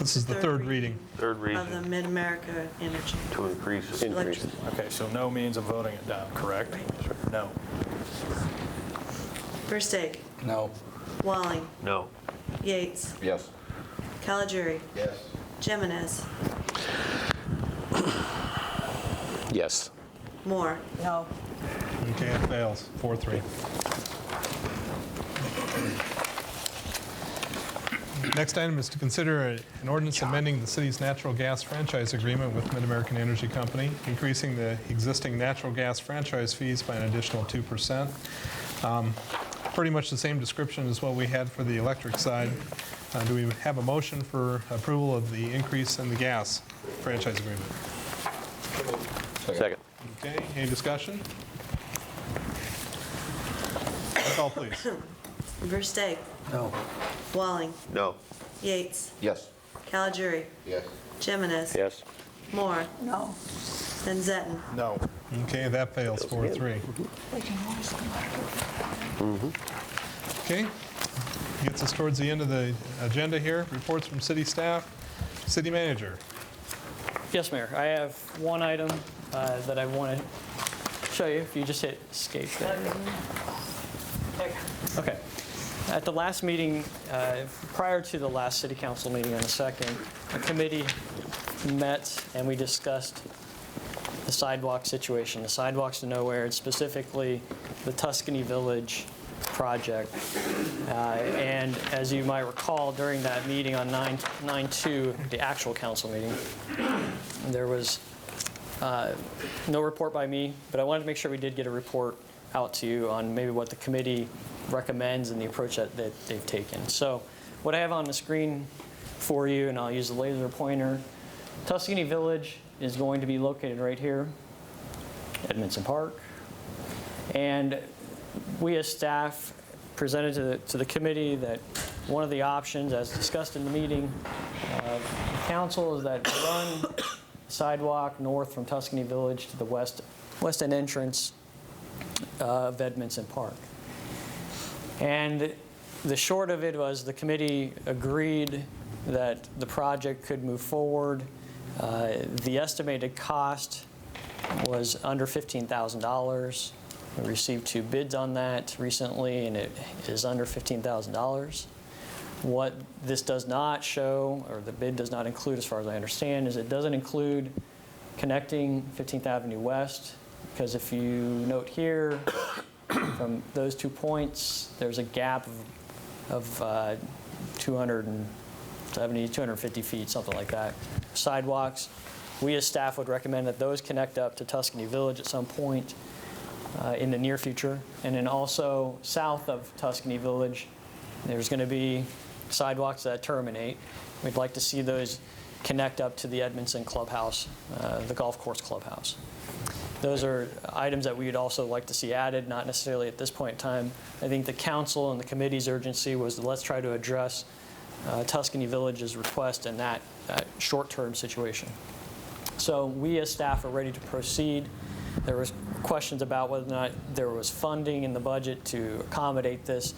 This is the third reading. Third Of the reason Mid-America interchange. to increase it. Increase. Okay, so no means of voting it down, correct? No. Versteeg. No. Walling. No. Yates. Yes. Caligiuri. Yes. Jimenez. Yes. Moore. No. Okay, it fails, 4-3. Next item is to consider an ordinance amending the city's natural gas franchise agreement with Mid-American Energy Company, increasing the existing natural gas franchise fees by an additional 2%. Pretty much the same description as what we had for the electric side. Do we have a motion for approval of the increase in the gas franchise agreement? Second. Okay, any discussion? Roll call, please. Versteeg. No. Walling. No. Yates. Yes. Caligiuri. Yes. Jimenez. Yes. Moore. No. And Zetton. No. Okay, that fails, 4-3. We can always come back. Okay, gets us towards the end of the agenda here. Reports from city staff. City manager. Yes, Mayor. I have one item that I want to show you. If you just hit escape there. Okay. At the last meeting, prior to the last city council meeting on the 2nd, a committee met and we discussed the sidewalk situation, the sidewalks to nowhere, and specifically the Tuscany Village project. And as you might recall, during that meeting on 9/2, the actual council meeting, there was no report by me, but I wanted to make sure we did get a report out to you on maybe what the committee recommends and the approach that they've taken. So what I have on the screen for you, and I'll use the laser pointer, Tuscany Village is going to be located right here, Edmondson Park. And we as staff presented to the committee that one of the options, as discussed in the meeting of the council, is that run sidewalk north from Tuscany Village to the west end entrance of Edmondson Park. And the short of it was the committee agreed that the project could move forward. The estimated cost was under $15,000. We received 2 bids on that recently, and it is under $15,000. What this does not show, or the bid does not include, as far as I understand, is it doesn't include connecting 15th Avenue West, because if you note here, from those 2 points, there's a gap of 270, 250 feet, something like that. Sidewalks. We as staff would recommend that those connect up to Tuscany Village at some point in the near future. And then also south of Tuscany Village, there's going to be sidewalks that terminate. We'd like to see those connect up to the Edmondson Clubhouse, the golf course clubhouse. Those are items that we would also like to see added, not necessarily at this point in time. I think the council and the committee's urgency was let's try to address Tuscany Village's request in that short-term situation. So we as staff are ready to proceed. There was questions about whether or not there was funding in the budget to accommodate this.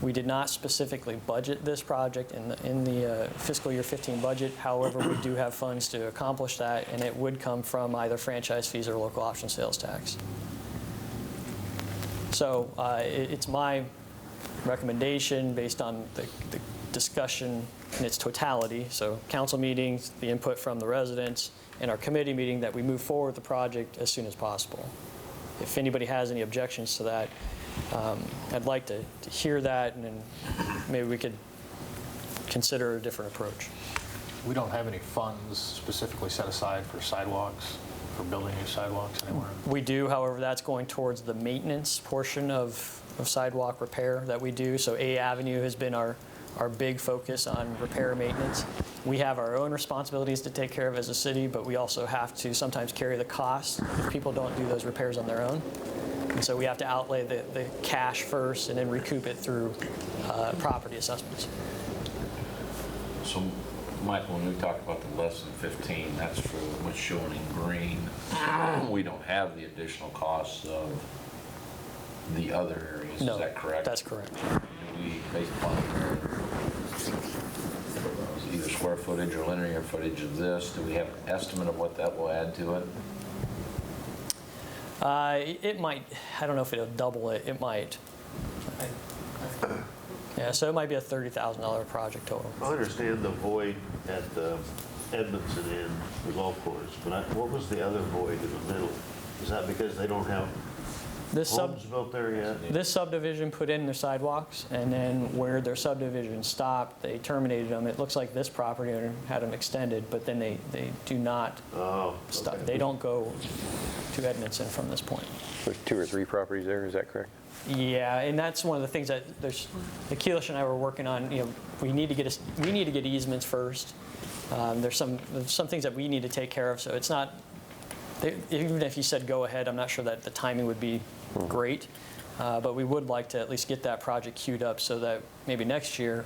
We did not specifically budget this project in the fiscal year 15 budget. However, we do have funds to accomplish that, and it would come from either franchise fees or local option sales tax. So it's my recommendation based on the discussion in its totality, so council meetings, the input from the residents, and our committee meeting, that we move forward with the project as soon as possible. If anybody has any objections to that, I'd like to hear that, and then maybe we could consider a different approach. We don't have any funds specifically set aside for sidewalks, for building new sidewalks anywhere. We do, however, that's going towards the maintenance portion of sidewalk repair that we do. So A Avenue has been our big focus on repair and maintenance. We have our own responsibilities to take care of as a city, but we also have to sometimes carry the cost if people don't do those repairs on their own. And so we have to outlay the cash first and then recoup it through property assessments. So, Michael, when we talk about the less than 15, that's for what's shown in green. We don't have the additional costs of the other areas, No, is that correct? That's correct. Do we, based upon either square footage or linear footage of this? Do we have an estimate of what that will add to it? It might, I don't know if it'll double it, it might. Yeah, so it might be a $30,000 project total. I understand the void at the Edmondson end, the golf course, but what was the other void in the middle? Is that because they don't have homes built there yet? This subdivision put in their sidewalks, and then where their subdivision stopped, they terminated them. It looks like this property owner had them extended, but then they do not stop. Okay. They don't go to Edmondson from this point. There's 2 or 3 properties there, is that correct? Yeah, and that's one of the things that Akilesh and I were working on. You know, we need to get easements first. There's some things that we need to take care of. So it's not, even if you said go ahead, I'm not sure that the timing would be great. But we would like to at least get that project queued up so that maybe next year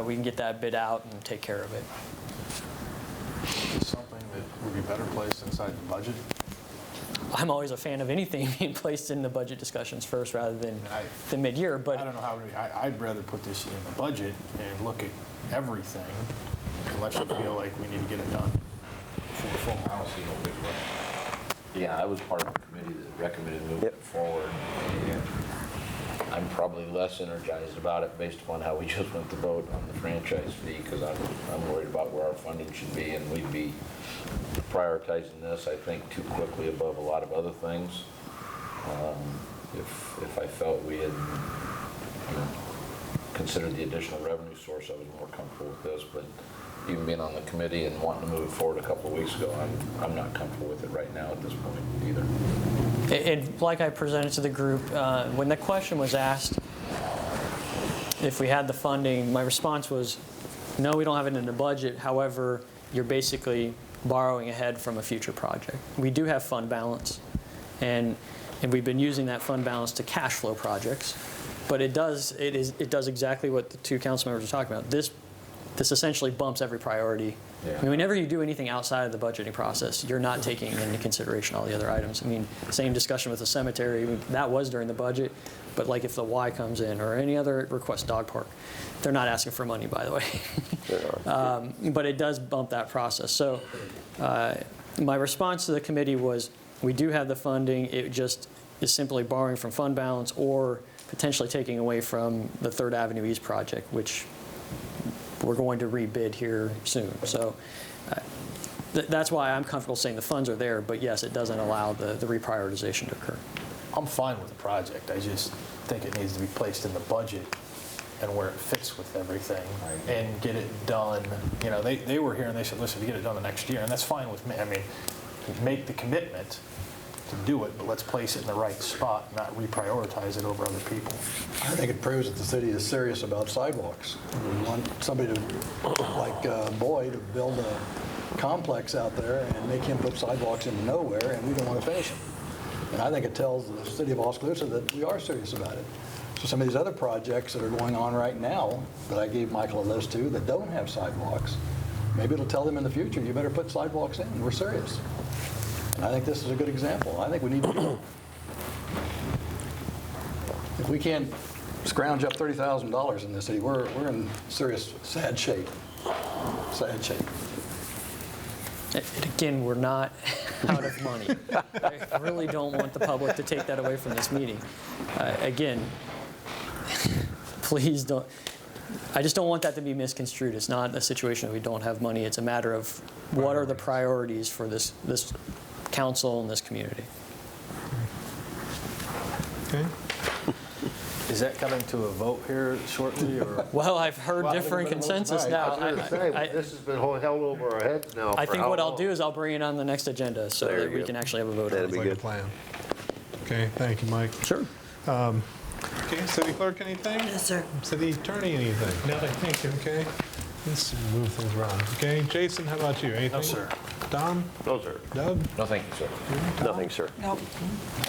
we can get that bid out and take care of it. Is something that would be better placed inside the budget? I'm always a fan of anything being placed in the budget discussions first rather than mid-year. But I don't know how I'd rather put this in the budget and look at everything unless you feel like we need to get it done for the full house. Yeah, I was part of the committee that recommended moving it forward. And I'm probably less energized about it based upon how we just went to vote on the franchise fee, because I'm worried about where our funding should be, and we'd be prioritizing this, I think, too quickly above a lot of other things. If I felt we had considered the additional revenue source, I was more comfortable with this. But even being on the committee and wanting to move it forward a couple of weeks ago, I'm not comfortable with it right now at this point either. And like I presented to the group, when the question was asked if we had the funding, my response was, no, we don't have it in the budget. However, you're basically borrowing ahead from a future project. We do have fund balance, and we've been using that fund balance to cash flow projects. But it does exactly what the 2 council members are talking about. This essentially bumps every priority. Yeah. I mean, whenever you do anything outside of the budgeting process, you're not taking into consideration all the other items. I mean, same discussion with the cemetery. I mean, that was during the budget, but like if the Y comes in or any other request, dog park, they're not asking for money, by the way. But it does bump that process. So my response to the committee was, we do have the funding. It just is simply borrowing from fund balance or potentially taking away from the 3rd Avenue East project, which we're going to rebid here soon. So that's why I'm comfortable saying the funds are there, but yes, it doesn't allow the reprioritization to occur. I'm fine with the project. I just think it needs to be placed in the budget and where it fits with everything and get it done. You know, they were here and they said, listen, we get it done the next year, and that's fine with me. I mean, make the commitment to do it, but let's place it in the right spot, not reprioritize it over other people. I think it proves that the city is serious about sidewalks. We want somebody to, like Boyd, to build a complex out there and make him put sidewalks into nowhere, and we don't want to finish them. And I think it tells the city of Oskaloosa that we are serious about it. So some of these other projects that are going on right now that I gave Michael a list to that don't have sidewalks, maybe it'll tell them in the future, you better put sidewalks in. We're serious. And I think this is a good example. I think we need to, if we can't scrounge up $30,000 in this city, we're in serious, sad shape. Sad shape. And again, we're not out of money. I really don't want the public to take that away from this meeting. Again, please don't. I just don't want that to be misconstrued. It's not a situation that we don't have money. It's a matter of what are the priorities for this council and this community. Okay. Is that coming to a vote here shortly, or? Well, I've heard different consensus now. This has been held over our heads now. I think what I'll do is I'll bring it on the next agenda so that we can actually have a vote on it. Sounds like a plan. Okay, thank you, Mike. Sure. Okay, City Clerk, anything? Yes, sir. City Attorney, anything? Nothing, thank you. Okay, let's move things around. Okay, Jason, how about you? Anything? No, sir. Don? No, sir. Doug? No, thank you, sir. Nothing, sir. Nope.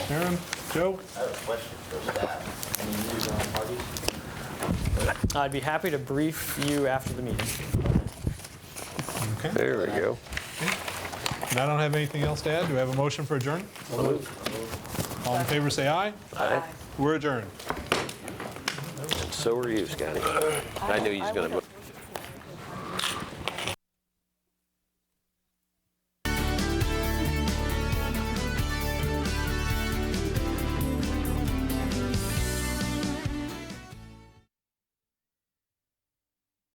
Aaron? Joe? I have a question for staff. Any news on parties? I'd be happy to brief you after the meeting. Okay. There we go. And I don't have anything else to add. Do we have a motion for adjournment? All in favor, say aye. Aye. We're adjourned. So are you, Scotty. I knew you was going to move.